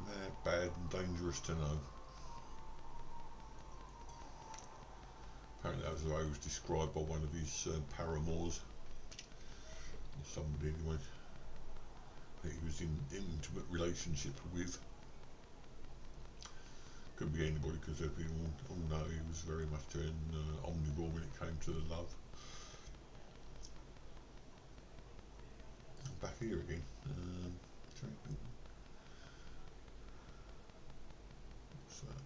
Mad, bad and dangerous to know. That was the way he was described by one of his paramours, or somebody anyway, that he was in intimate relationship with. Could be anybody, because people all know he was very much an omnivore when it came to the love. Back here again. What's that?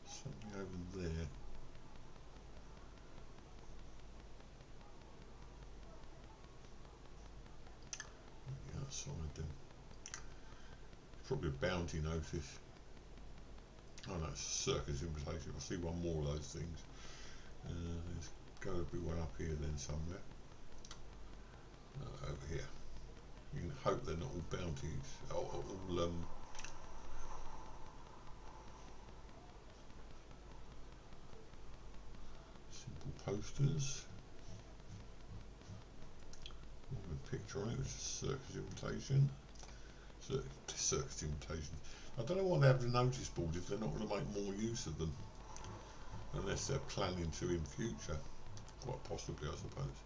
Something over there. The outside then. Probably a bounty notice. Oh no, it's a circus invitation. I see one more of those things. There's got to be one up here then somewhere. Over here. You can hope they're not all bounties. All simple posters. A picture on it, which is a circus invitation. Circus invitation. I don't know why they have the notice boards if they're not going to make more use of them, unless they're planning to in future. Quite possibly, I suppose.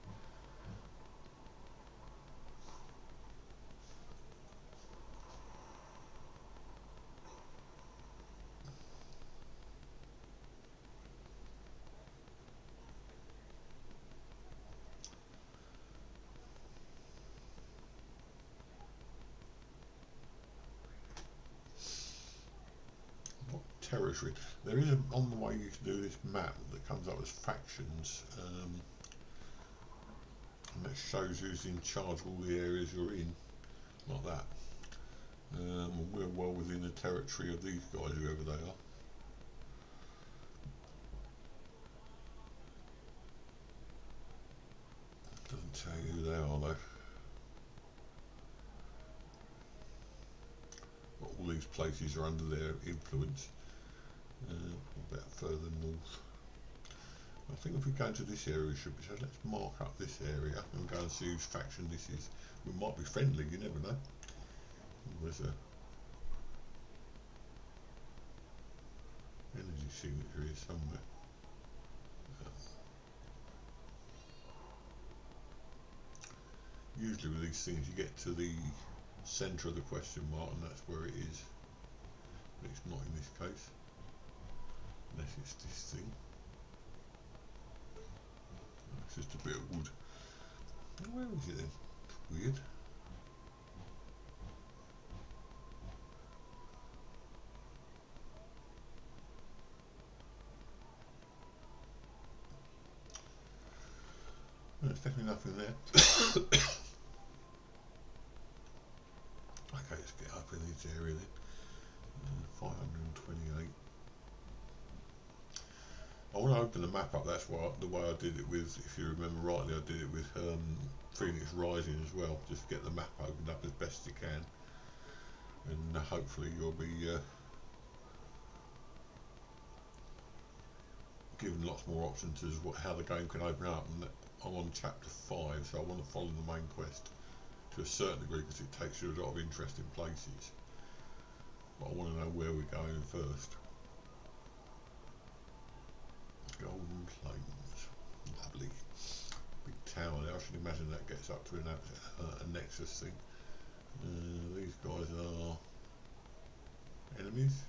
Territory. There is on the way you can do this map that comes up as factions, and that shows who's in charge of all the areas you're in, like that. We're well within the territory of these guys, whoever they are. Doesn't tell you who they are though. But all these places are under their influence. A bit further north. I think if we go into this area we should be, so let's mark up this area and go and see whose faction this is. We might be friendly, you never know. There's a energy signature here somewhere. Usually with these things you get to the centre of the question mark and that's where it is. But it's not in this case. Unless it's this thing. It's just a bit of wood. Where is it then? Weird. There's definitely nothing there. Okay, let's get up in this area then. 528. I want to open the map up. That's why the way I did it with, if you remember rightly, I did it with Phoenix Rising as well. Just get the map opened up as best you can, and hopefully you'll be given lots more options as how the game can open up. And I'm on chapter 5, so I want to follow the main quest to a certain degree because it takes you to a lot of interesting places. But I want to know where we're going first. Golden Plains, lovely. Big tower there. I should imagine that gets up to a nexus thing. These guys are enemies.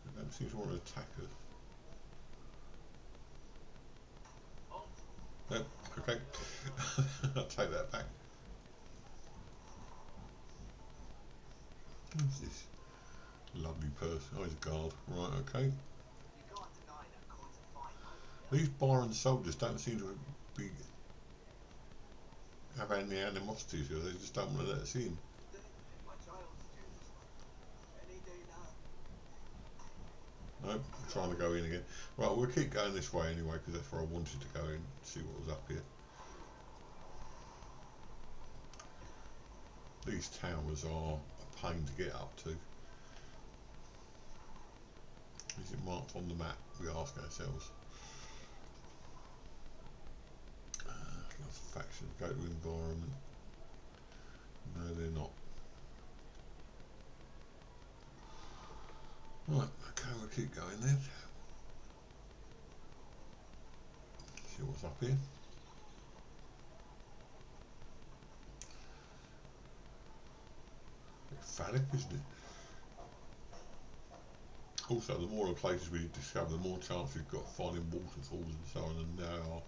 They don't seem to want to attack us. Nope, okay. I'll take that back. Who's this lovely person? Oh, he's a guard. Right, okay. These Byron soldiers don't seem to be have any animosity to us. They just don't want to let us in. Nope, I'm trying to go in again. Right, we'll keep going this way anyway because that's where I wanted to go in, see what was up here. These towers are a pain to get up to. Is it marked on the map? We ask ourselves. That's factions, go to environment. No, they're not. Right, okay, we'll keep going then. See what's up here. It's phallic, isn't it? Also, the more places we discover, the more chance we've got of finding waterfalls and so on, and there are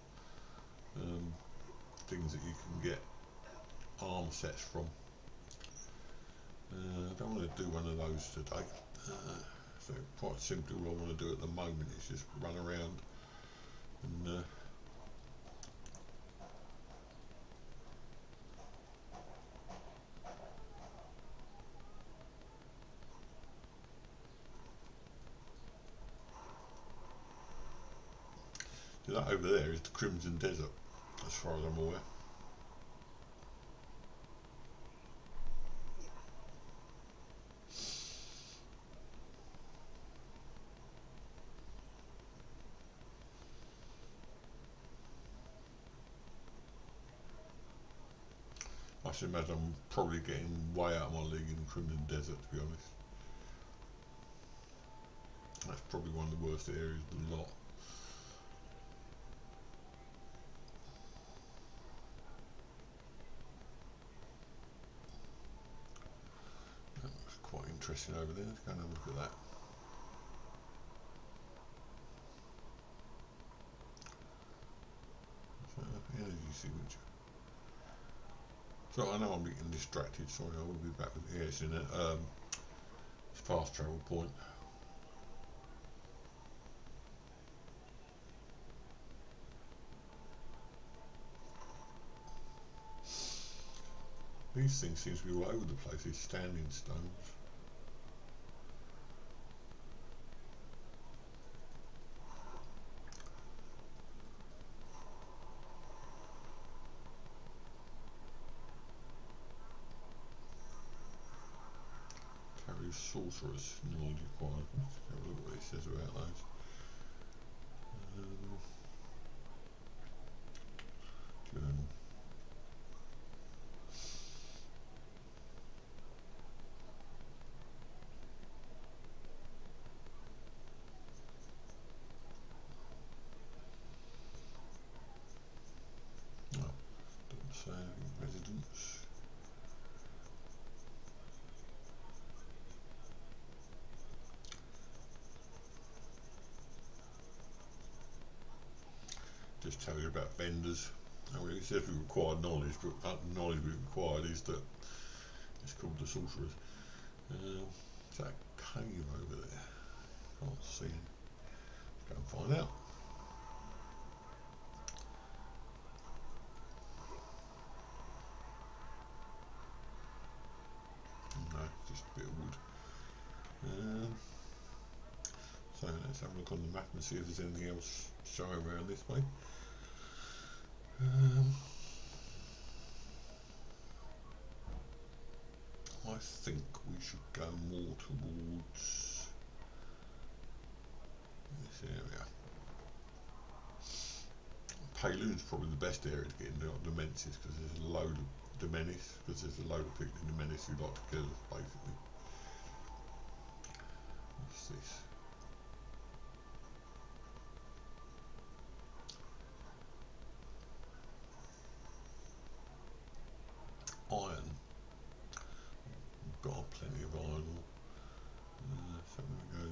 things that you can get arm sets from. I don't want to do one of those today. So quite simply, all I want to do at the moment is just run around and that over there is the Crimson Desert, as far as I'm aware. I should imagine I'm probably getting way out of my league in the Crimson Desert, to be honest. That's probably one of the worst areas of the lot. That looks quite interesting over there. Let's go and have a look at that. So, energy signature. So I know I'm getting distracted. Sorry, I will be back with it. Yeah, it's in a fast travel point. These things seem to be all over the place. These standing stones. Carries sorcerers knowledge required. Let's have a look what it says about those. Journal. Oh, doesn't say anything. Residence. Just tell you about benders. I mean, it says we require knowledge, but the knowledge we required is that it's called the sorcerers. Is that a cave over there? Can't see it. Let's go and find out. No, just a bit of wood. So let's have a look on the map and see if there's anything else showing around this way. I think we should go more towards this area. Payloon's probably the best area to get into the Mensis because there's a load of Demenis, because there's a load of people in Demenis who like to kill us, basically. What's this? Iron. We've got plenty of iron ore. So I'm going to go.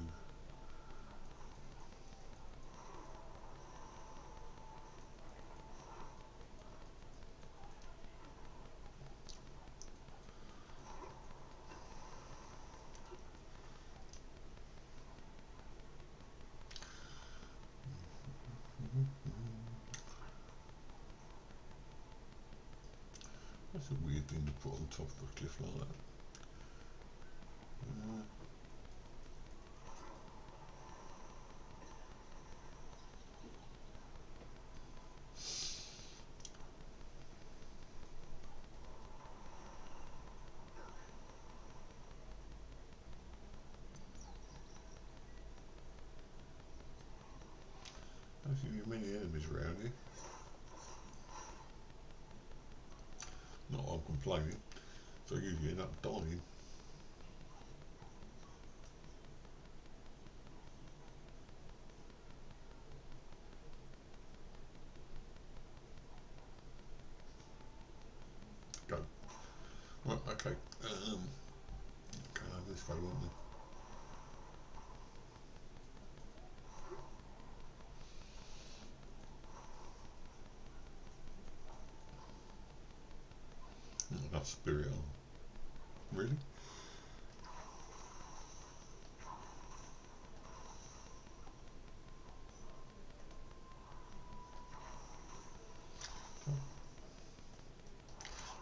That's a weird thing to put on top of a cliff like that. Actually, there are many enemies around here. Not I'm complaining. So you end up dying. Go. Right, okay. Go over this way, won't we? Not enough spirit on. Really?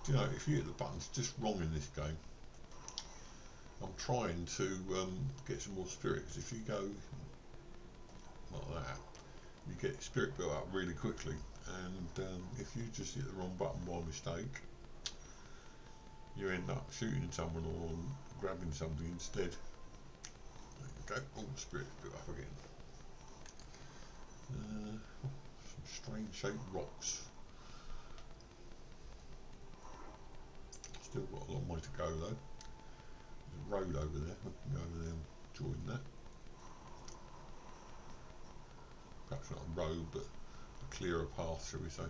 Do you know, if you hit the buttons just wrong in this game, I'm trying to get some more spirit, because if you go like that, you get spirit built up really quickly, and if you just hit the wrong button by mistake, you end up shooting someone or grabbing something instead. There you go. Oh, spirit's built up again. Some strange shaped rocks. Still got a long way to go though. There's a road over there. We can go over there and join that. Perhaps not a road, but a clearer path, shall we say.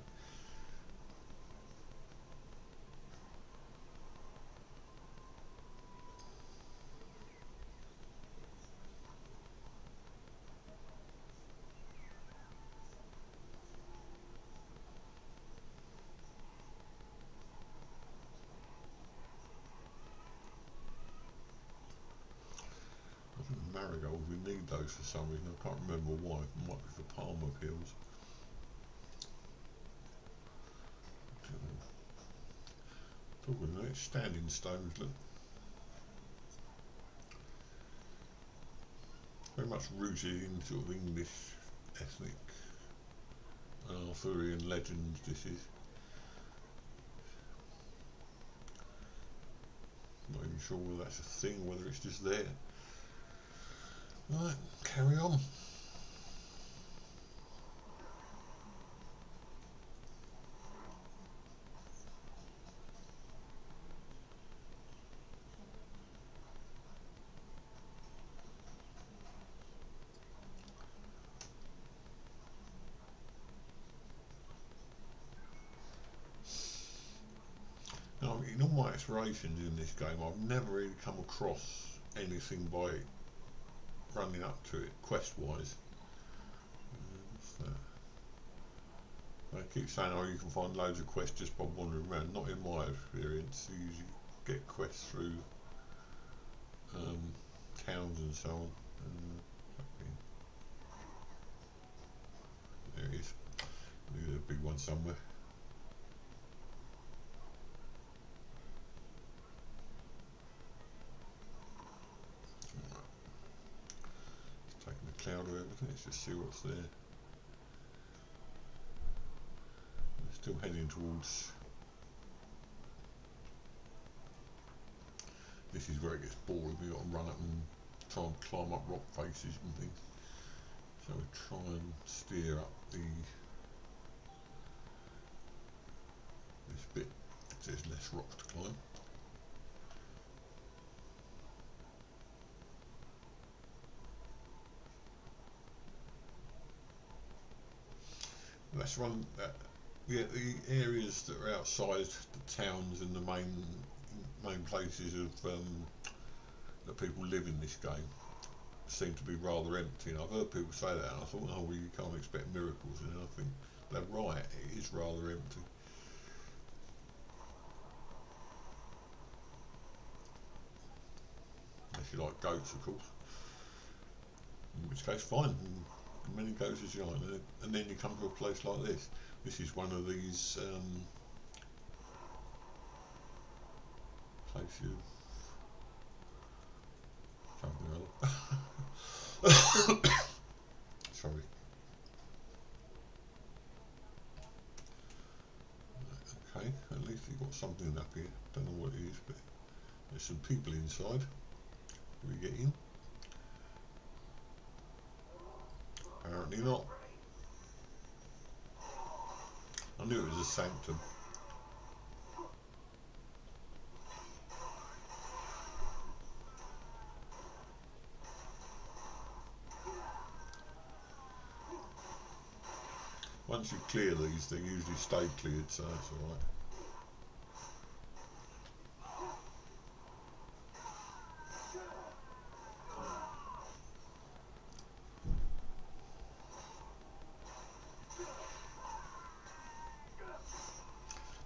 I think marigolds, we need those for some reason. I can't remember why. It might be for palmer peels. Talking about it, standing stones, look. Very much rooted in sort of English ethnic Arthurian legends, this is. Not even sure whether that's a thing, whether it's just there. Right, carry on. Now, in all my explorations in this game, I've never really come across anything by running up to it, quest-wise. They keep saying, oh, you can find loads of quests just by wandering around. Not in my experience. You usually get quests through towns and so on. There it is. There's a big one somewhere. Right. It's taking the cloud of everything. Let's just see what's there. We're still heading towards. This is where it gets boring. We've got to run up and try and climb up rock faces and things. So we try and steer up this bit. There's less rocks to climb. Let's run that. Yeah, the areas that are outside the towns and the main places of that people live in this game seem to be rather empty. And I've heard people say that, and I thought, oh, well, you can't expect miracles. And I think they're right. It is rather empty. Unless you like goats, of course. In which case, fine. As many goats as you like. And then you come to a place like this. This is one of these places. Something or other. Sorry. Okay, at least you've got something up here. Don't know what it is, but there's some people inside. Do we get in? Apparently not. I knew it was a sanctum. once you clear these, they usually stay cleared, so that's alright.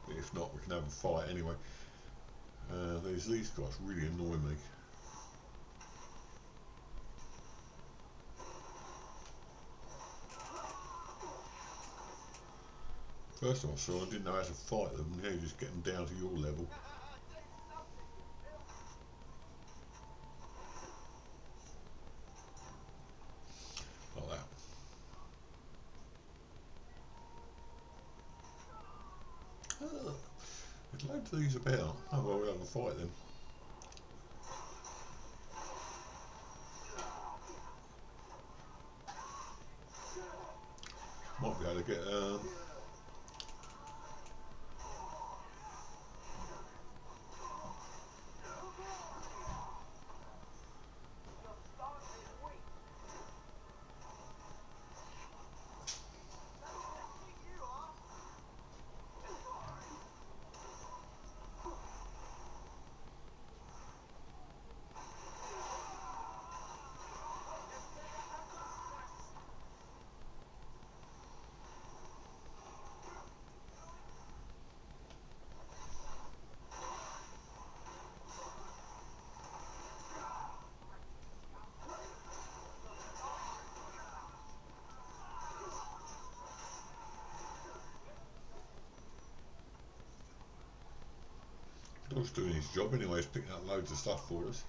But if not, we can have a fight anyway. These guys really annoy me. First time I saw, I didn't know how to fight them. Now you just get them down to your level. Like that. Oh, there's loads of these about. Oh well, we'll have a fight then. Might be able to get Dog's doing his job anyway, he's picking up loads of stuff for us.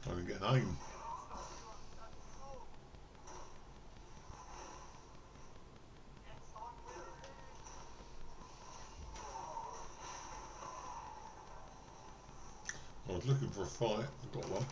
Trying to get an aim. I was looking for a fight, I got one.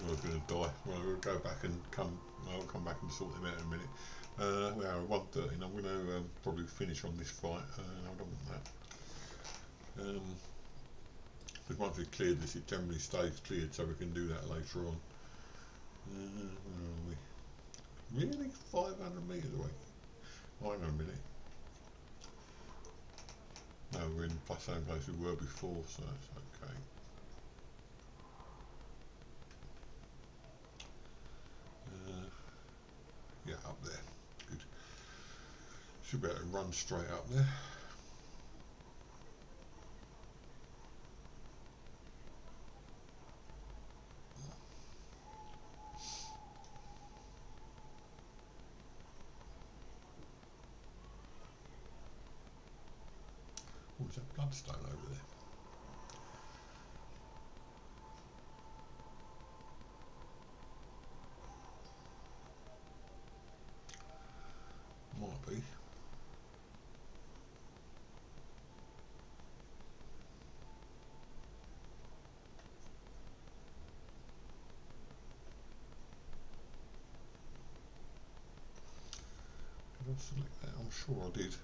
I was going to die. Well, we'll go back and I'll come back and sort them out in a minute. We are at 1:30 and I'm going to probably finish on this fight. I don't want that. Because once we've cleared this, it generally stays cleared, so we can do that later on. Where are we? Really? 500 metres away? Oh, hang on a minute. No, we're in the same place we were before, so that's okay. Yeah, up there. Good. Should be able to run straight up there. What's that bloodstone over there? Might be. Did I select that? I'm sure I did.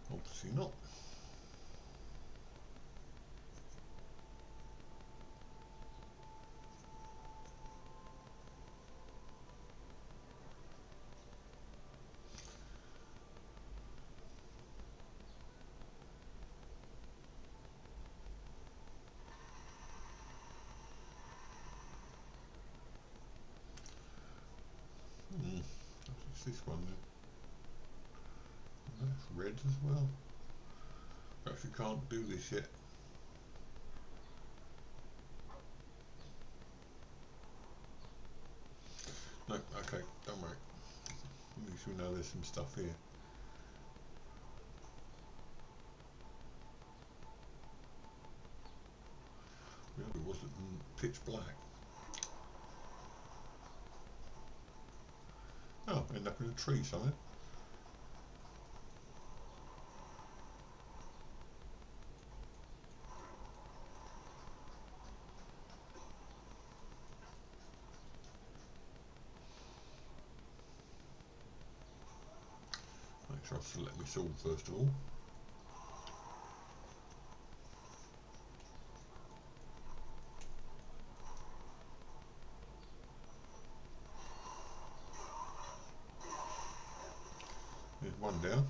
Obviously not. It's this one then. That's red as well. Perhaps we can't do this yet. No, okay, don't worry. At least we know there's some stuff here. Really wasn't pitch black. Oh, end up in a tree somewhere. Make sure I select my sword first of all. There's one down.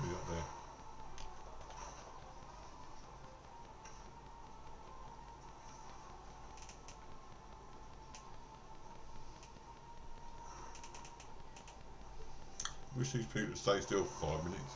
He's up there. Wish these people would stay still for 5 minutes.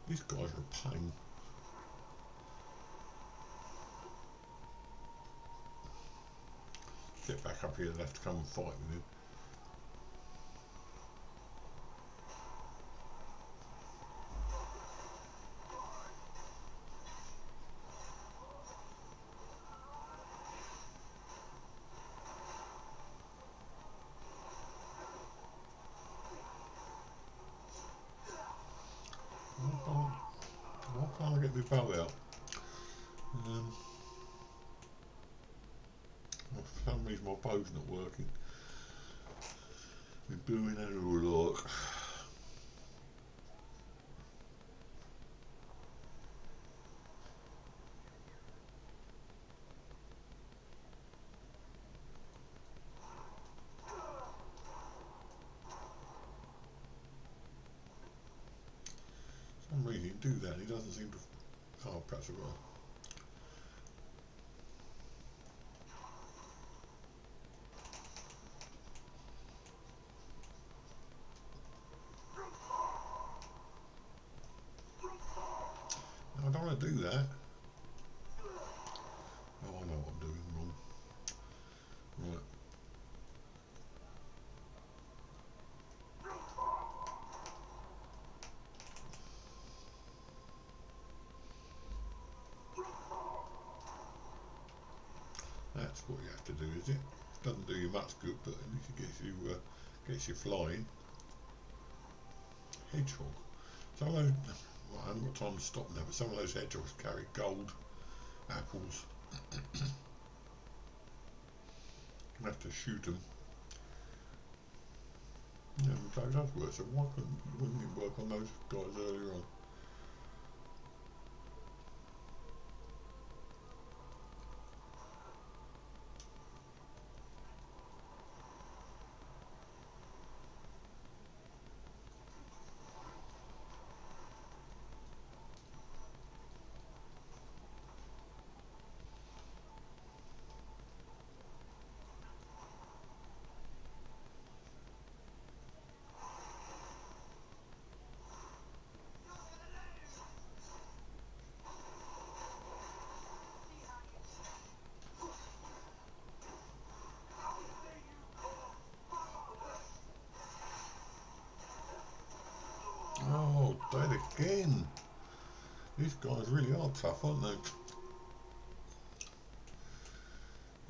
These guys are a pain. Get back up here, they'll have to come and fight with him. Why can't I get my bow out? For some reason my bow's not working. My bow and arrow lock. For some reason he do that, he doesn't seem to. Oh, perhaps I've got. No, I don't want to do that. Oh, I know what I'm doing wrong. Right. That's what you have to do, is it? Doesn't do you much good, but at least it gets you flying. Hedgehog. Some of those, well, I haven't got time to stop now, but some of those hedgehogs carry gold apples. You have to shoot them. Yeah, it does work. So why wouldn't it work on those guys earlier on? Dead again. These guys really are tough, aren't they?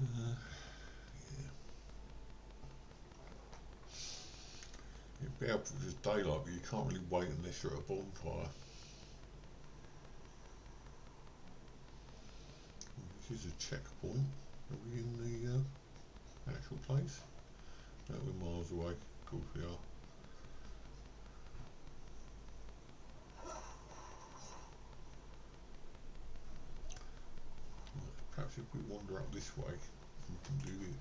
Yeah. You'd be able to just daylight, but you can't really wait unless you're at a bonfire. This is a checkpoint. Are we in the actual place? No, we're miles away. Of course we are. Perhaps if we wander up this way, we can do it.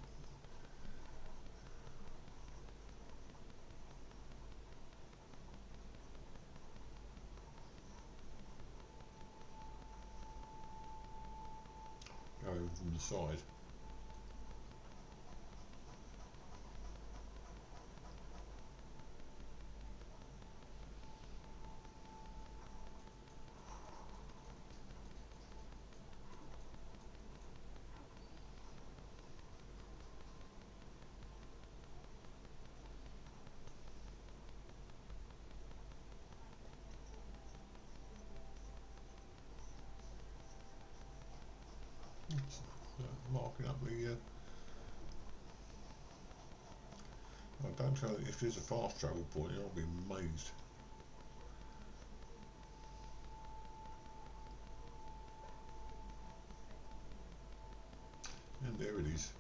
Go over from the side. Marking up the. I don't tell you if there's a fast travel point, I'll be amazed. And there it is.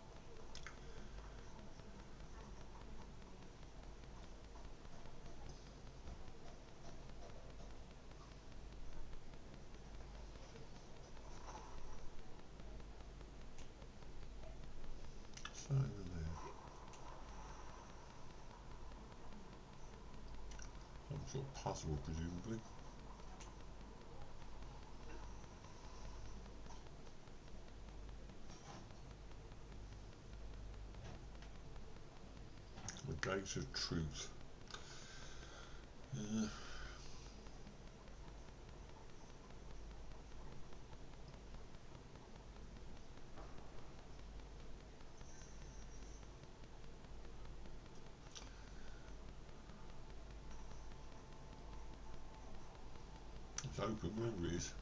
So over there. Some sort of puzzle, presumably. The gates of truth. It's open, wherever it is.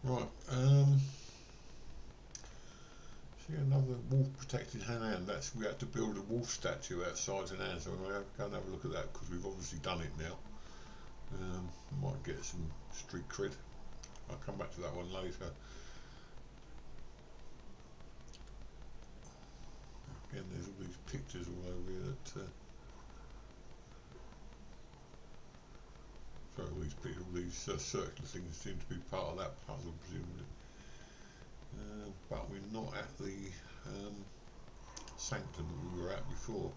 Right, see another wolf protected Hanan. That's we had to build a wolf statue outside Hanan, so we're going to go and have a look at that because we've obviously done it now. Might get some street cred. I'll come back to that one later. Again, there's all these pictures all over here that. Sorry, all these circular things seem to be part of that puzzle, presumably. But we're not at the sanctum that we were at before,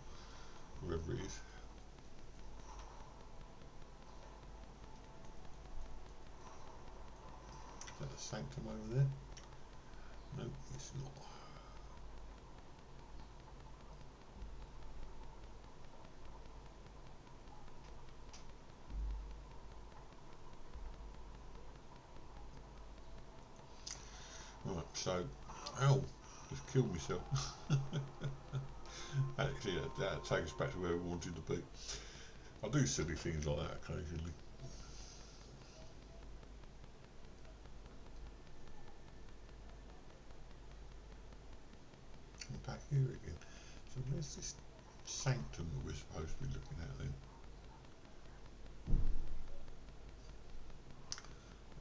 wherever it is. Is that the sanctum over there? No, it's not. Right, so, ow, just killed myself. Actually, that takes us back to where we wanted to be. I do silly things like that occasionally. I'm back here again. So where's this sanctum that we're supposed to be looking at then?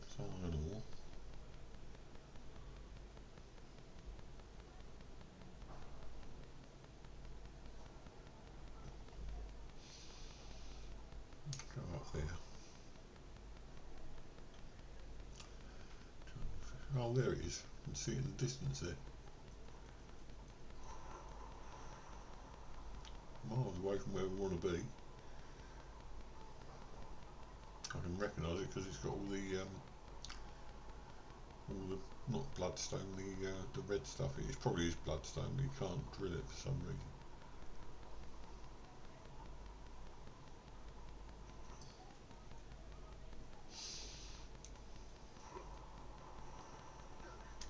It's iron ore. Go up there. Oh, there it is. You can see it in the distance there. Miles away from where we want to be. I can recognise it because it's got all the not bloodstone, the red stuff. It probably is bloodstone, but you can't drill it for some reason.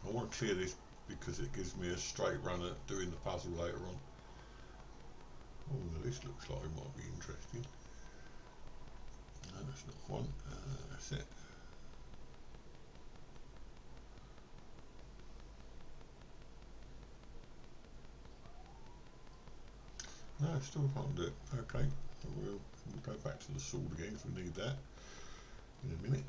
I want to clear this because it gives me a straight run at doing the puzzle later on. Oh, now this looks like it might be interesting. No, that's not one. That's it. No, still can't do it. Okay, we'll go back to the sword again if we need that in a minute.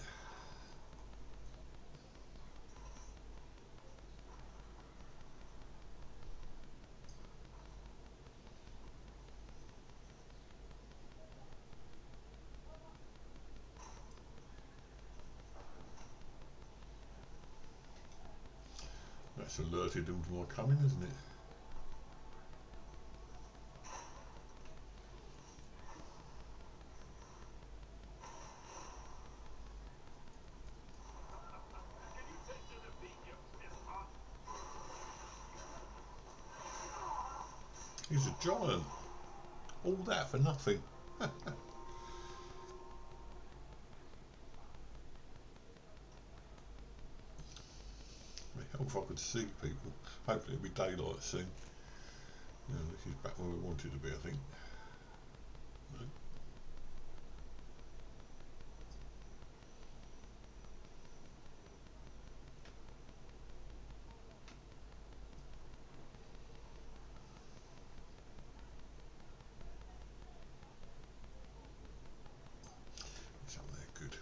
That's alerted them to my coming, isn't it? He's a giant. All that for nothing. If I could see people. Hopefully it'll be daylight soon. This is back where we wanted to be, I think. No. It's up there, good.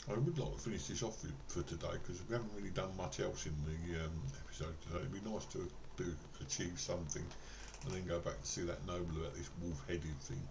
I would like to finish this off for today because we haven't really done much else in the episode today. It'd be nice to achieve something and then go back and see that noble about this wolf-headed thing.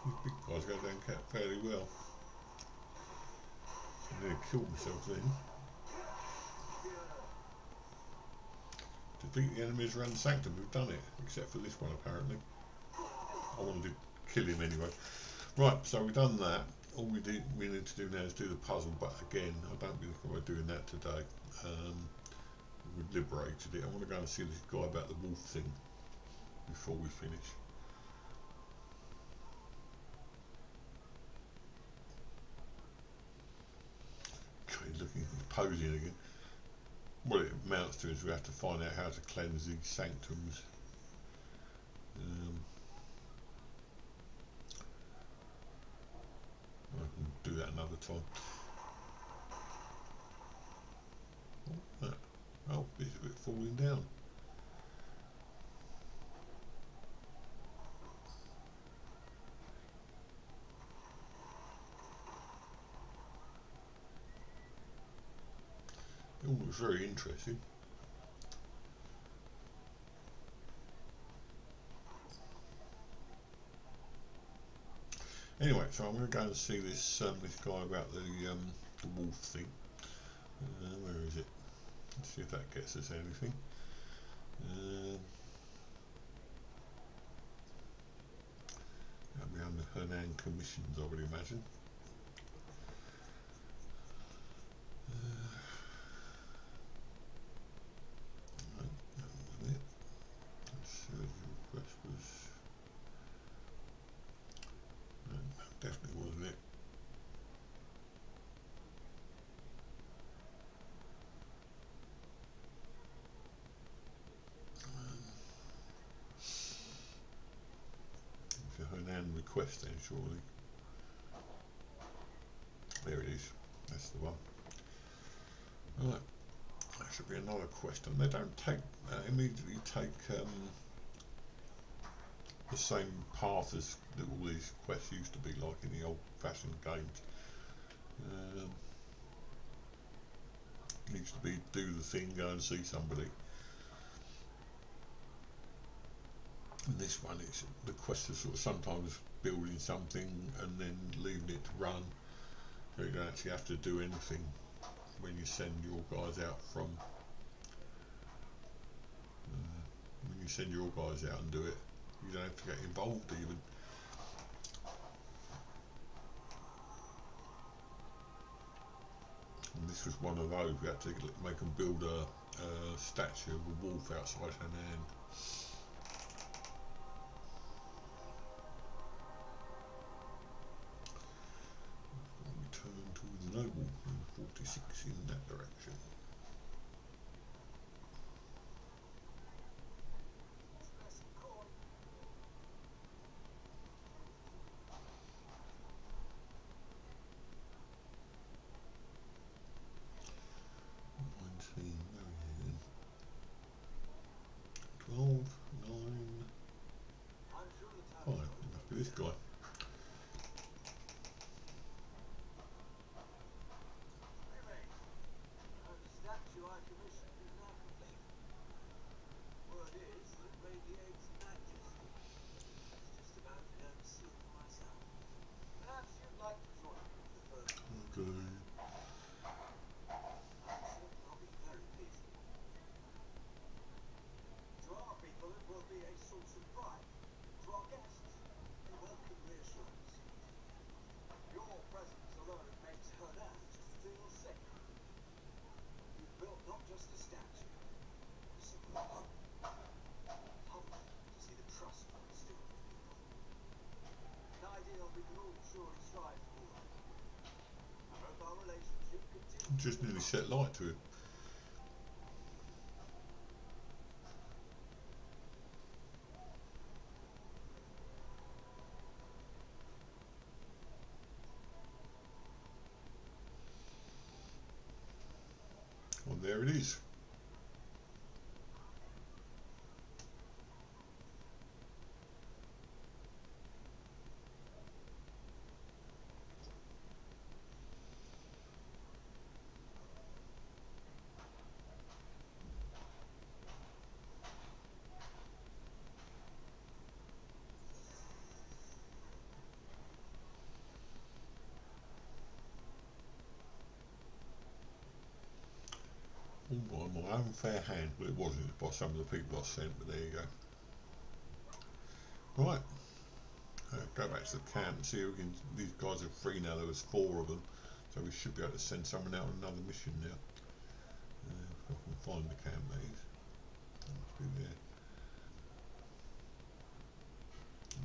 These big guys go down fairly well. I nearly killed myself then. Defeat the enemies around the sanctum. We've done it, except for this one apparently. I wanted to kill him anyway. Right, so we've done that. All we need to do now is do the puzzle, but again, I don't really think we're doing that today. We've liberated it. I want to go and see this guy about the wolf thing before we finish. Okay, looking posing again. What it amounts to is we have to find out how to cleanse these sanctums. I can do that another time. Oh, it's a bit falling down. It all looks very interesting. Anyway, so I'm going to go and see this guy about the wolf thing. Where is it? Let's see if that gets us anything. That'll be under Hernan commissions, I would imagine. No, that wasn't it. Let's see what the request was. No, that definitely wasn't it. It's a Hernan request then, surely. There it is. That's the one. Right. That should be another question. They don't take immediately take the same path as all these quests used to be like in the old-fashioned games. Um, used to be do the thing, go and see somebody. And this one, it's the quest is sort of sometimes building something and then leaving it to run. So you don't actually have to do anything when you send your guys out from. When you send your guys out and do it, you don't have to get involved even. And this was one of those. We had to make them build a statue of a wolf outside Hanan. Return to the noble in 46 in that direction. Again. 12, 9, 5. It must be this guy. Okay. Just nearly set light to it. Well, there it is. All by my own fair hand. Well, it wasn't by some of the people I sent, but there you go. Right. Go back to the camp and see if we can. These guys are free now. There was 4 of them, so we should be able to send someone out on another mission now. If I can find the camp, that is. It must be there.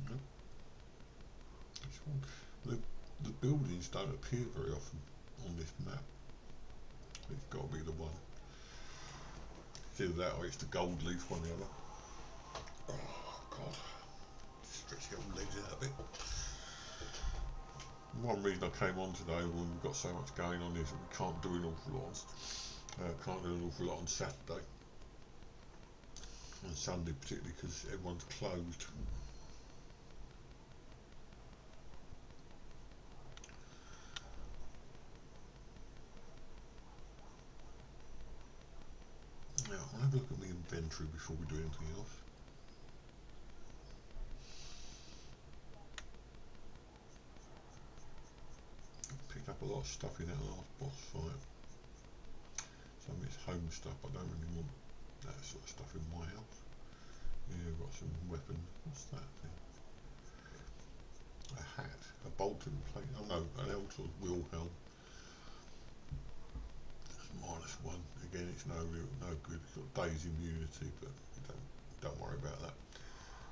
No. This one. The buildings don't appear very often on this map. It's got to be the one. It's either that or it's the gold leaf, one or the other. Oh God! Stretch the old legs out a bit. One reason I came on today when we've got so much going on is that we can't do an awful lot. Can't do an awful lot on Saturday and Sunday, particularly because everyone's closed. Now I'll have a look at my inventory before we do anything else. Picked up a lot of stuff in that last boss fight. Some of it's home stuff. I don't really want that sort of stuff in my house. Yeah, I've got some weapons. What's that thing? A hat, a Bolton plate. Oh no, an Eltor's wheel helm. -1. Again, it's no good. It's got days immunity, but don't worry about that.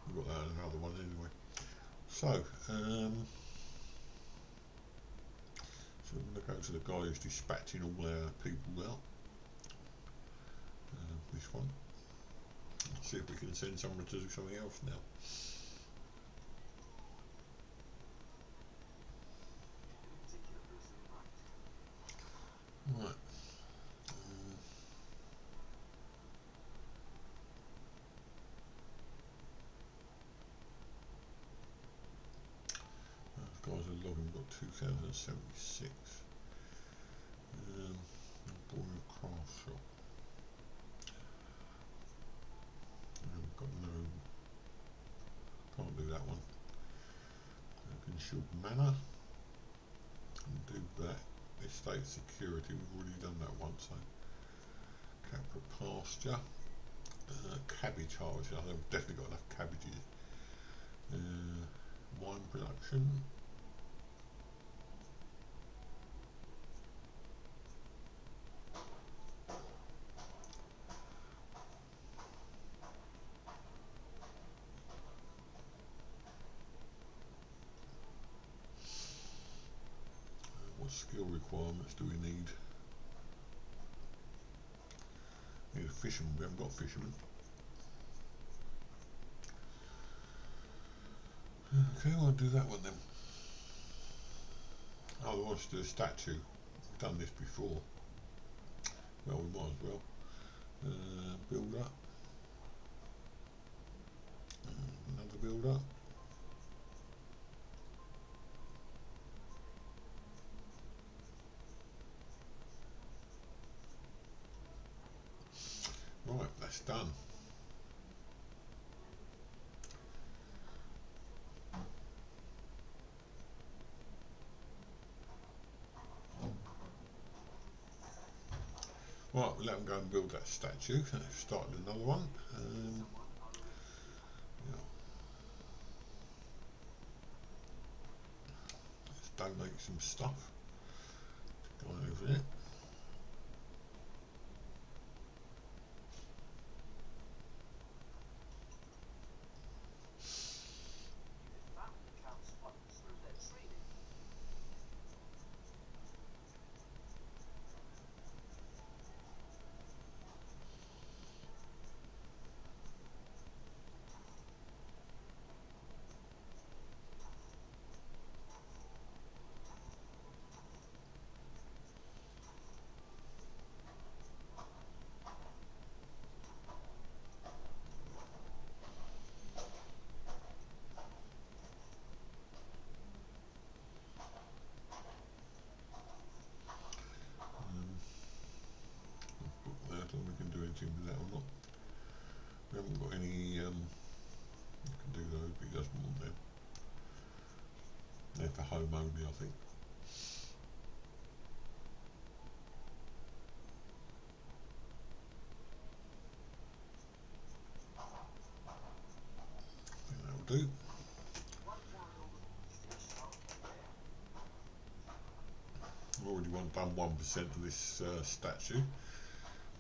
We've got that in another one anyway. So, so I'm going to go to the guy who's dispatching all our people out. This one. See if we can send someone to do something else now. Right. 2076. Boring craft shop. Got no. Can't do that one. Shield Manor. And do that. Estate security. We've already done that once. So Capra pasture. Cabbage harvest. I think we've definitely got enough cabbages. Wine production. What skill requirements do we need? Need a fisherman. We haven't got a fisherman. Okay, I'll do that one then. Oh, we want to do a statue. We've done this before. Well, we might as well. Build up. Another build up. Right, that's done. Right, we'll let them go and build that statue. They've started another one. Yeah. Let's donate some stuff. Go over there. I don't know if we can do anything with that or not. We haven't got any. You can do those, but he doesn't want them. They're for home only, I think. That'll do. I've already done 1% of this statue,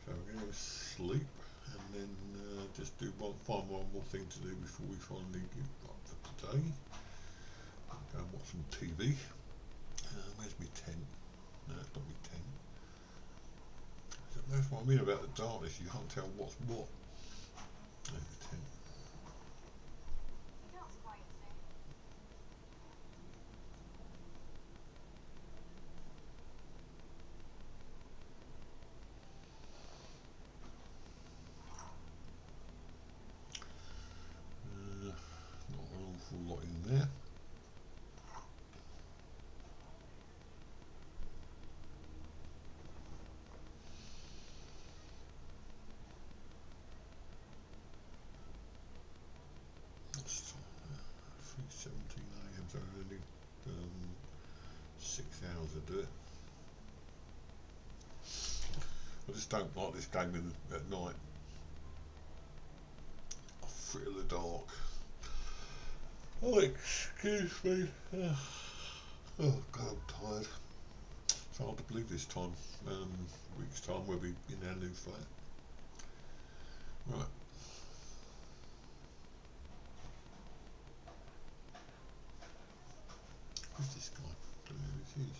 so we're going to sleep and then just find one more thing to do before we finally give up for today. Go and watch some TV. Where's my tent? No, it's not my tent. That's what I mean about the darkness, you can't tell what's what. There's the tent. Not an awful lot in there. It's 3:17 AM, so only 6 hours to do it. I just don't like this game at night. I feel the dark. Oh, excuse me. Oh God, I'm tired. It's hard to believe this time. Week's time we'll be in our new flat. Right. Who's this guy? I don't know who this is.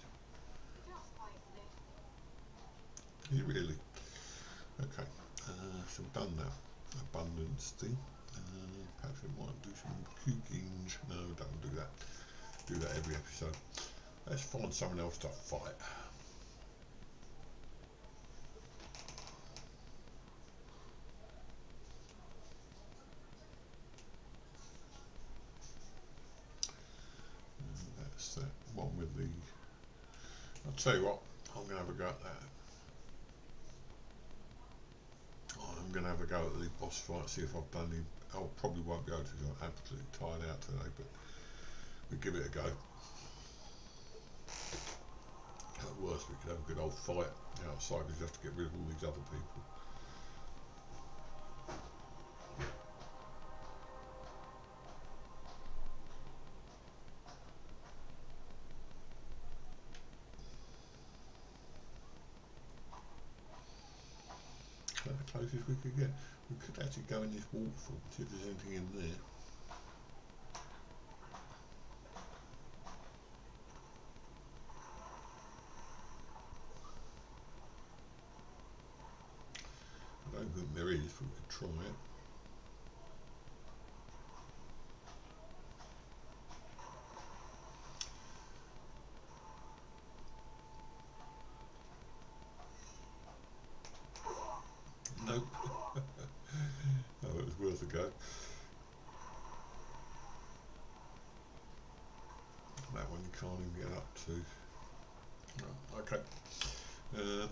Is he really? Okay. So we've done that abundance thing. Perhaps we might do some cooking. No, don't do that. Do that every episode. Let's find someone else to fight. That's that one with the tell you what, I'm going to have a go at that. I'm going to have a go at the boss fight, see if I've done any. I probably won't be able to because I'm absolutely tired out today, but we'll give it a go. At worst, we could have a good old fight outside because you have to get rid of all these other people. That's the closest we could get. We could actually go in this waterfall, see if there's anything in there. I don't think there is, but we could try it. Nope. Oh, it was worth a go. That one you can't even get up to. Oh, okay. There we go.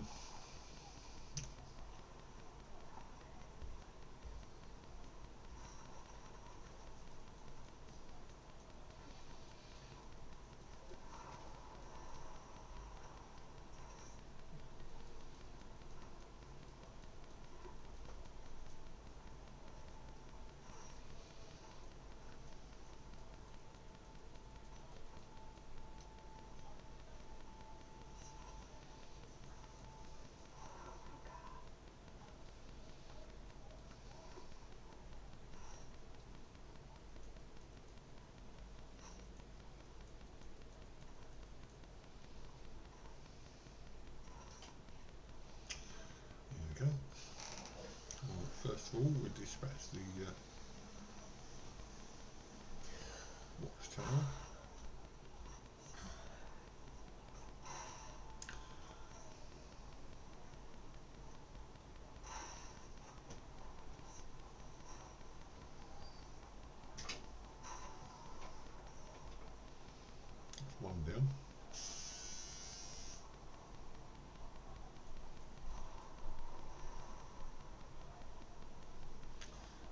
First of all, we dispatch the watchtower. That's one down.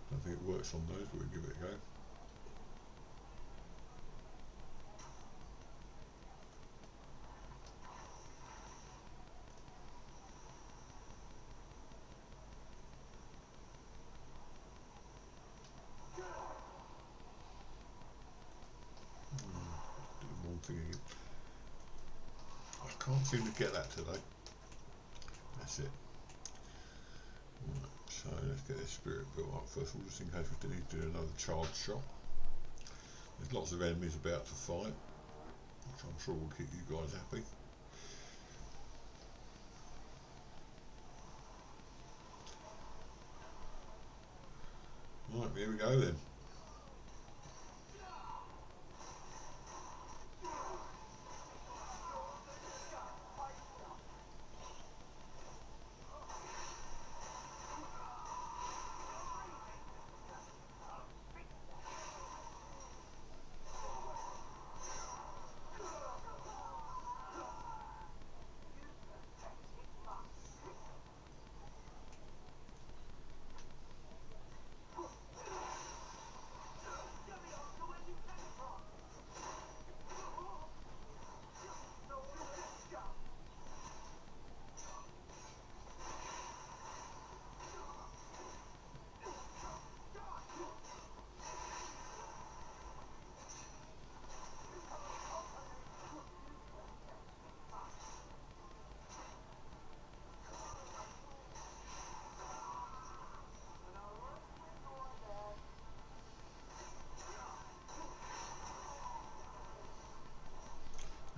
I don't think it works on those, but we'll give it a go. Did the wrong thing again. I can't seem to get that today. That's it. Right, so let's get this spirit built up first of all, just in case we need to do another charge shot. There's lots of enemies about to fight, which I'm sure will keep you guys happy. Right, here we go then.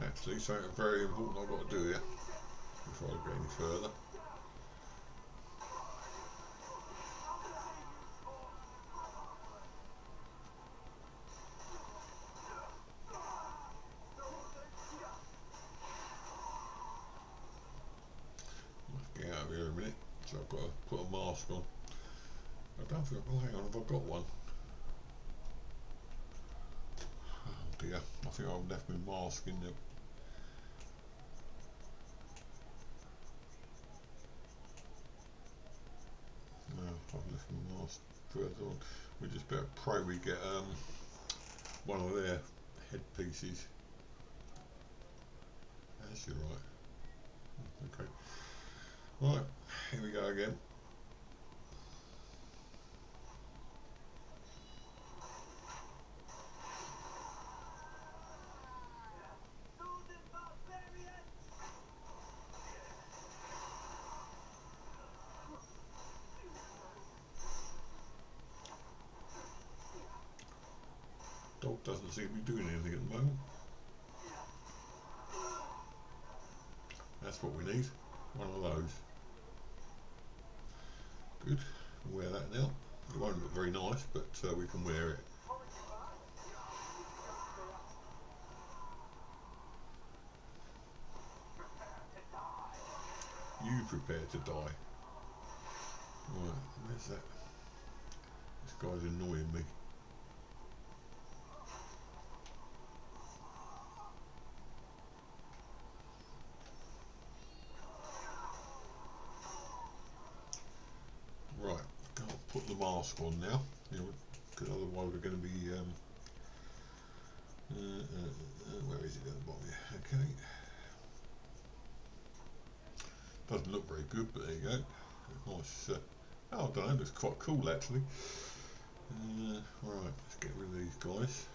Actually, something very important I've got to do here before I go any further. Let's get out of here a minute, so I've got to put a mask on. I don't think, oh hang on, have I got one? Oh dear, I think I've left my mask in the I've left my mask further on. We just better pray we get one of their headpieces. That's you right. Okay. Right, here we go again. Dog doesn't seem to be doing anything at the moment. That's what we need. One of those. Good. We'll wear that now. It won't look very nice, but we can wear it. You prepare to die. Right, where's that? This guy's annoying me. Right, can't put the mask on now, because otherwise we're going to be. Where is it at the bottom here? Okay. Doesn't look very good, but there you go. Nice. Oh, I don't know, it looks quite cool actually. Right, let's get rid of these guys.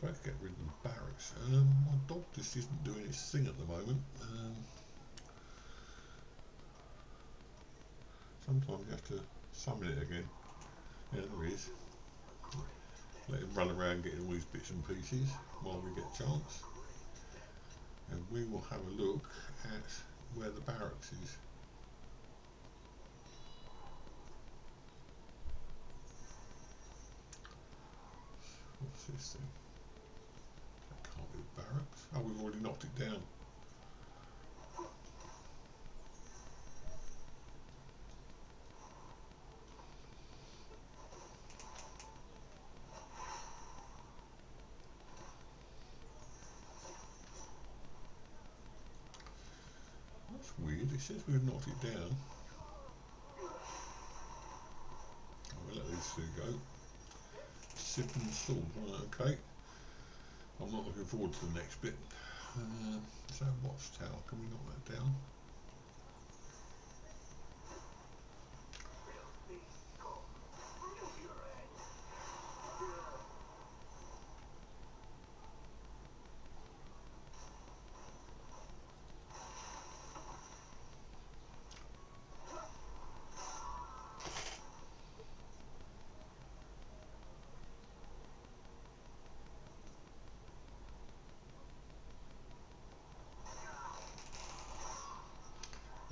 Supposed to get rid of the barracks. My dog just isn't doing its thing at the moment. Sometimes you have to summon it again. Yeah, there he is. Let him run around getting all these bits and pieces while we get a chance. And we will have a look at where the barracks is. What's this thing? That can't be the barracks. Oh, we've already knocked it down. That's weird, it says we've knocked it down. We'll let these two go. Sip and salt, right, okay. I'm not looking forward to the next bit. So watchtower, can we knock that down?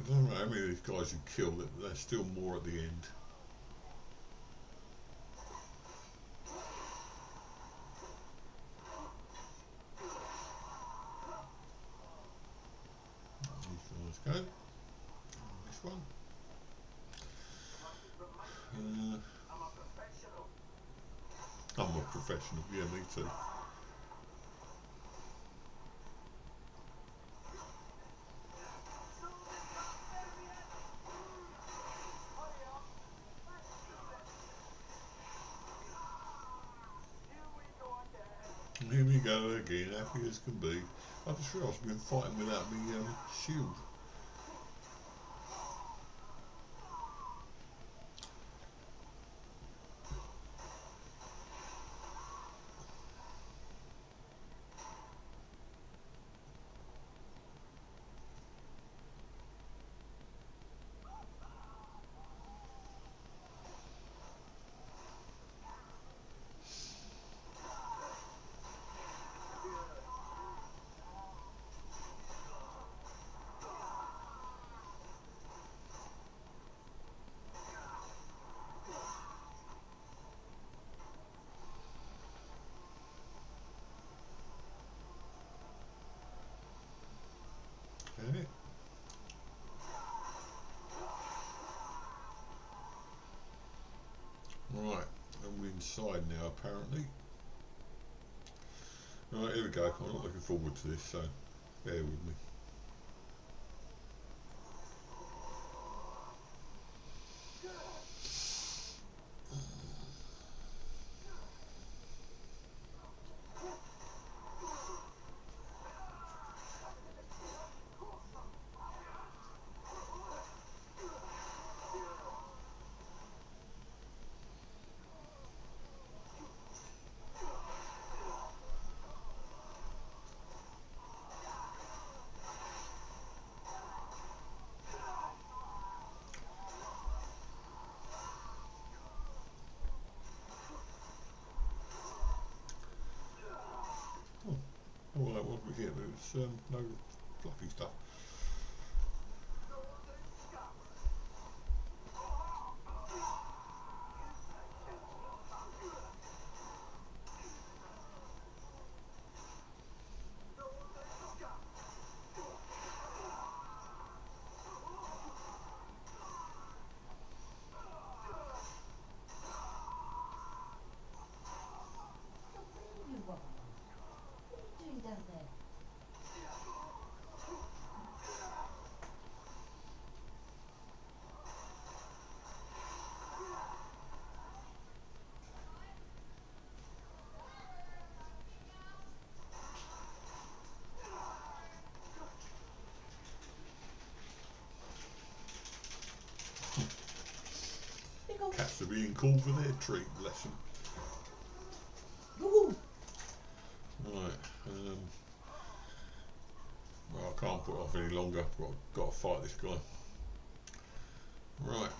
I don't know how many of these guys you kill, there's still more at the end. These guys go. This one. I'm a professional, yeah, me too. And here we go again, happy as can be. I just realised I've been fighting without my shield. Right, and we're inside now apparently. Right, here we go. I'm not looking forward to this, so bear with me. Oh, all that was we hit was no fluffy stuff. You are. What are you doing down there? Pickles. Cats are being called for their treat, bless them. Woo! Right, well, I can't put it off any longer. Got to fight this guy. Right.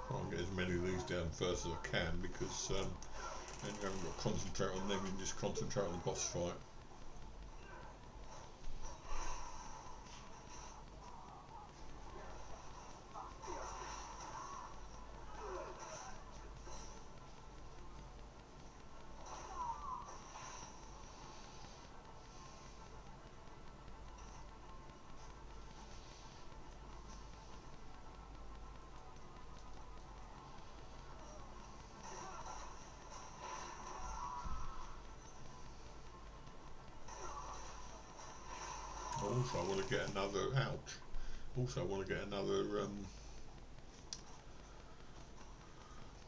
Try and get as many of these down first as I can, because then you haven't got to concentrate on them, you can just concentrate on the boss fight. Also, I want to get another, ouch, also I want to get another,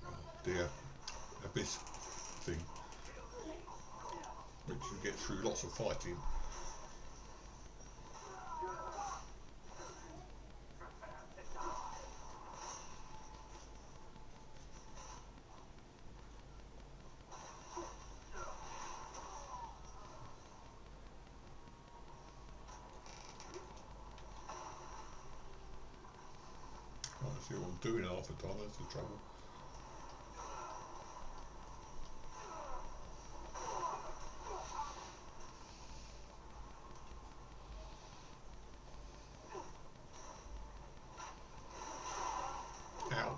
oh dear, abyss thing, which you get through lots of fighting. Can't see what I'm doing half the time, that's the trouble. Ouch.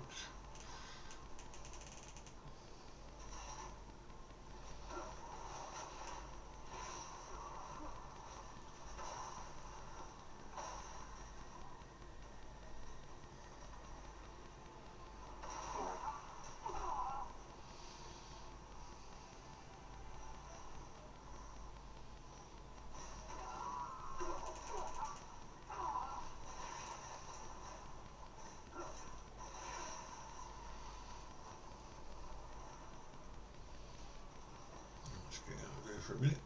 Let's get out of there for a minute.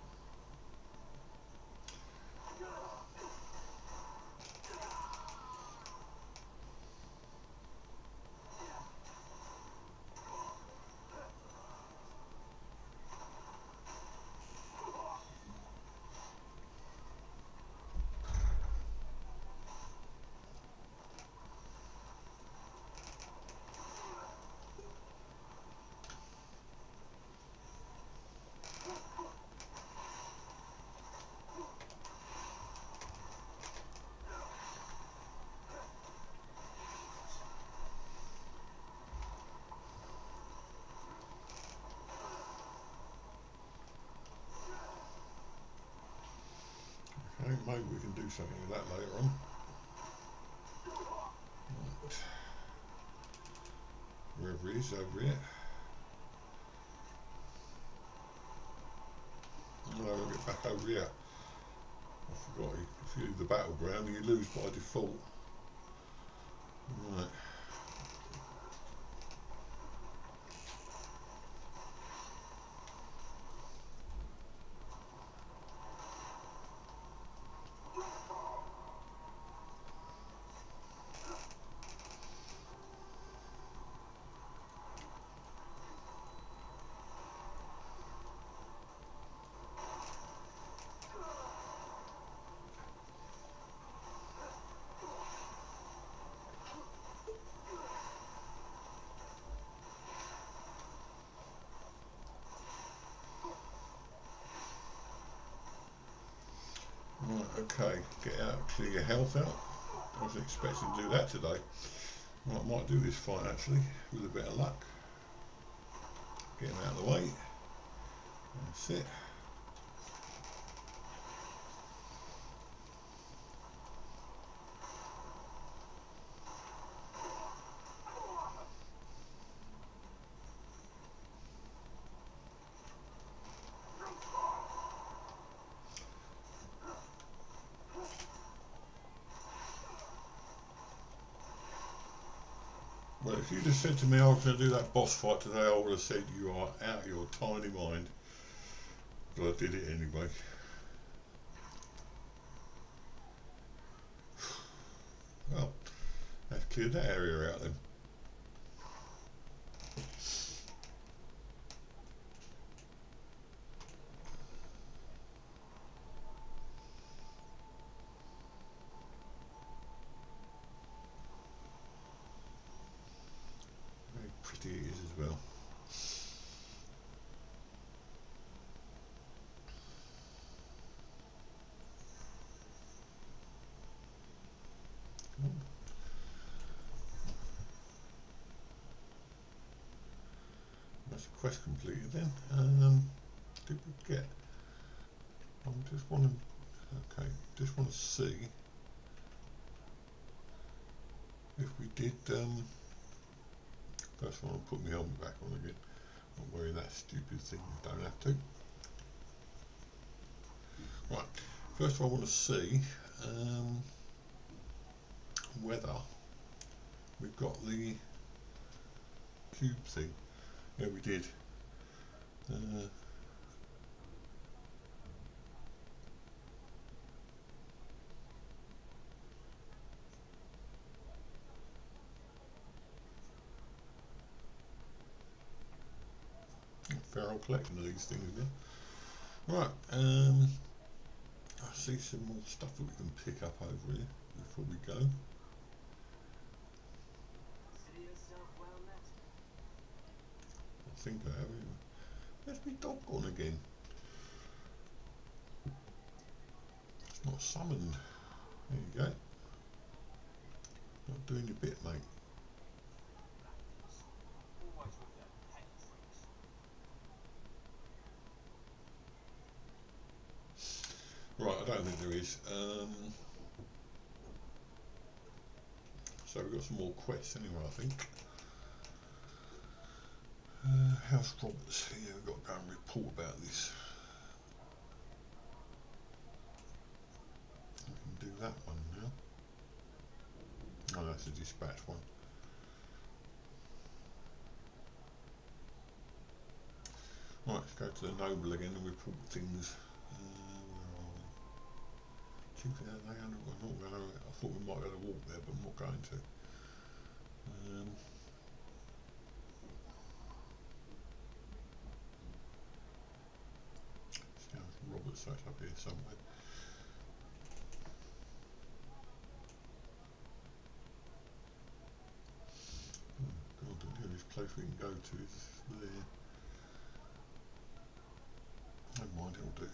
maybe we can do something with that later on. Right. Wherever he is over here. No, we'll get back over here. I forgot, if you do the battleground, you lose by default. Right. Right, okay, get out, clear your health out. I wasn't expecting to do that today. Right, I might do this fight actually, with a bit of luck. Get him out of the way. That's it. Well, if you'd have said to me I was going to do that boss fight today, I would have said you are out of your tiny mind. But I did it anyway. Well, let's clear that area out then. Very pretty it is as well. That's a quest completed then. Did we get? I'm just wanting. Okay, just want to see if we did. First one, I'll put my helmet back on again. Not wearing that stupid thing. Don't have to. Right. First of all, I want to see whether we've got the cube thing. Yeah, we did. Fair old collection of these things again. Right. I see some more stuff that we can pick up over here before we go. I think I have. Where's my dog gone again? It's not summoned. There you go. Not doing your bit, mate. Right, I don't think there is. So we've got some more quests anyway, I think. House Roberts. Yeah, we've got to go and report about this. We can do that one now. Oh, that's a dispatch one. Right, let's go to the Noble again and report things. Where are we? 2,800. We're not going to. I thought we might go to walk there, but I'm not going to. Roberts, that's up here somewhere. God, the nearest place we can go to is there. Never mind, it'll do.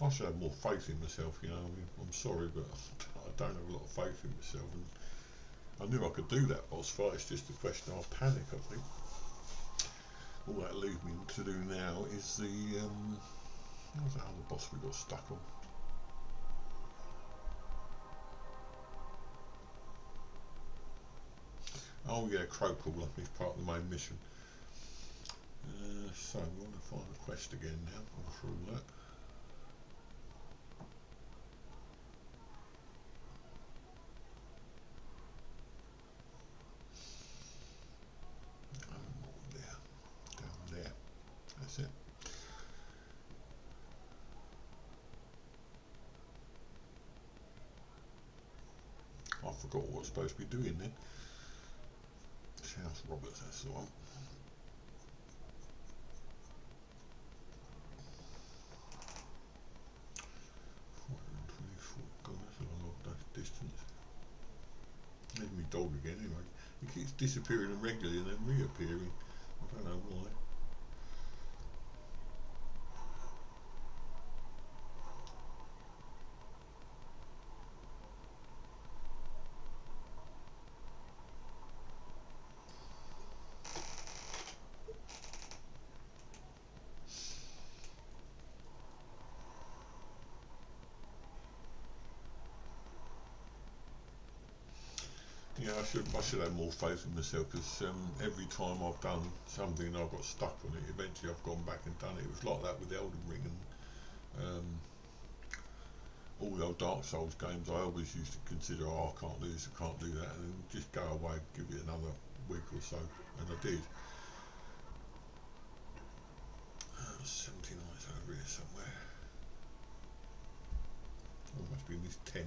I should have more faith in myself, you know. I mean, I'm sorry, but I don't have a lot of faith in myself, and I knew I could do that boss fight. It's just a question of panic, I think. All that leaves me to do now is the What was that other boss we got stuck on? Oh yeah, Crow Caller is part of the main mission. So we want to find the quest again now. I'm through all that. Oh, there, down there. That's it. I forgot what I was supposed to be doing then. South Roberts, that's the one. God, that's a long old distance. There's my dog again anyway. He keeps disappearing irregularly and then reappearing. I don't know why. Yeah, I should have more faith in myself because every time I've done something and I've got stuck on it, eventually I've gone back and done it. It was like that with Elden Ring and all the old Dark Souls games. I always used to consider, oh, I can't do this, I can't do that, and then just go away, give it another week or so, and I did. 79 is over here somewhere. Oh, must be in this tent.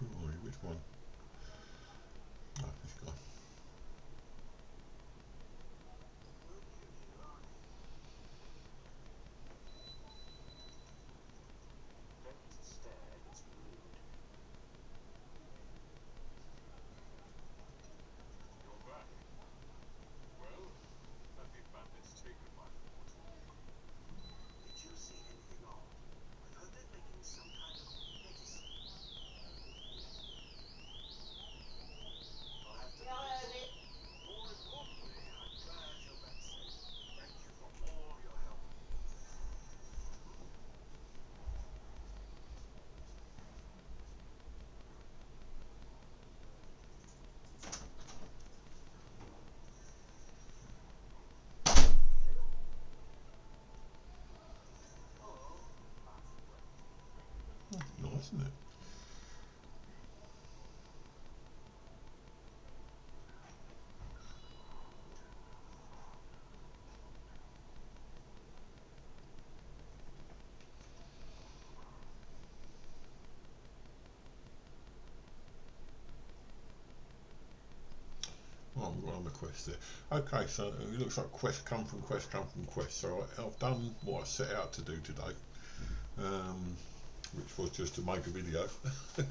Oh, which one? Oh, this guy. Nice, isn't it? Oh, we've got on the quest there. Okay, so it looks like quest come from quest come from quest. So I've done what I set out to do today, which was just to make a video. But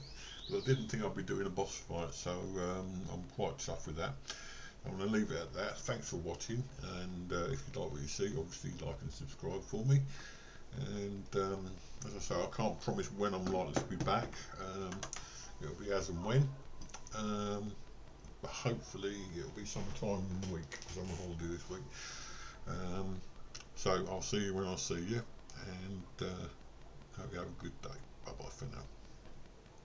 I didn't think I'd be doing a boss fight, so I'm quite chuffed with that. I'm going to leave it at that. Thanks for watching, and if you like what you see, obviously like and subscribe for me. And as I say, I can't promise when I'm likely to be back. It'll be as and when. But hopefully it'll be sometime in the week because I'm on holiday this week. So I'll see you when I see you, and hope you have a good day. Bye bye for now.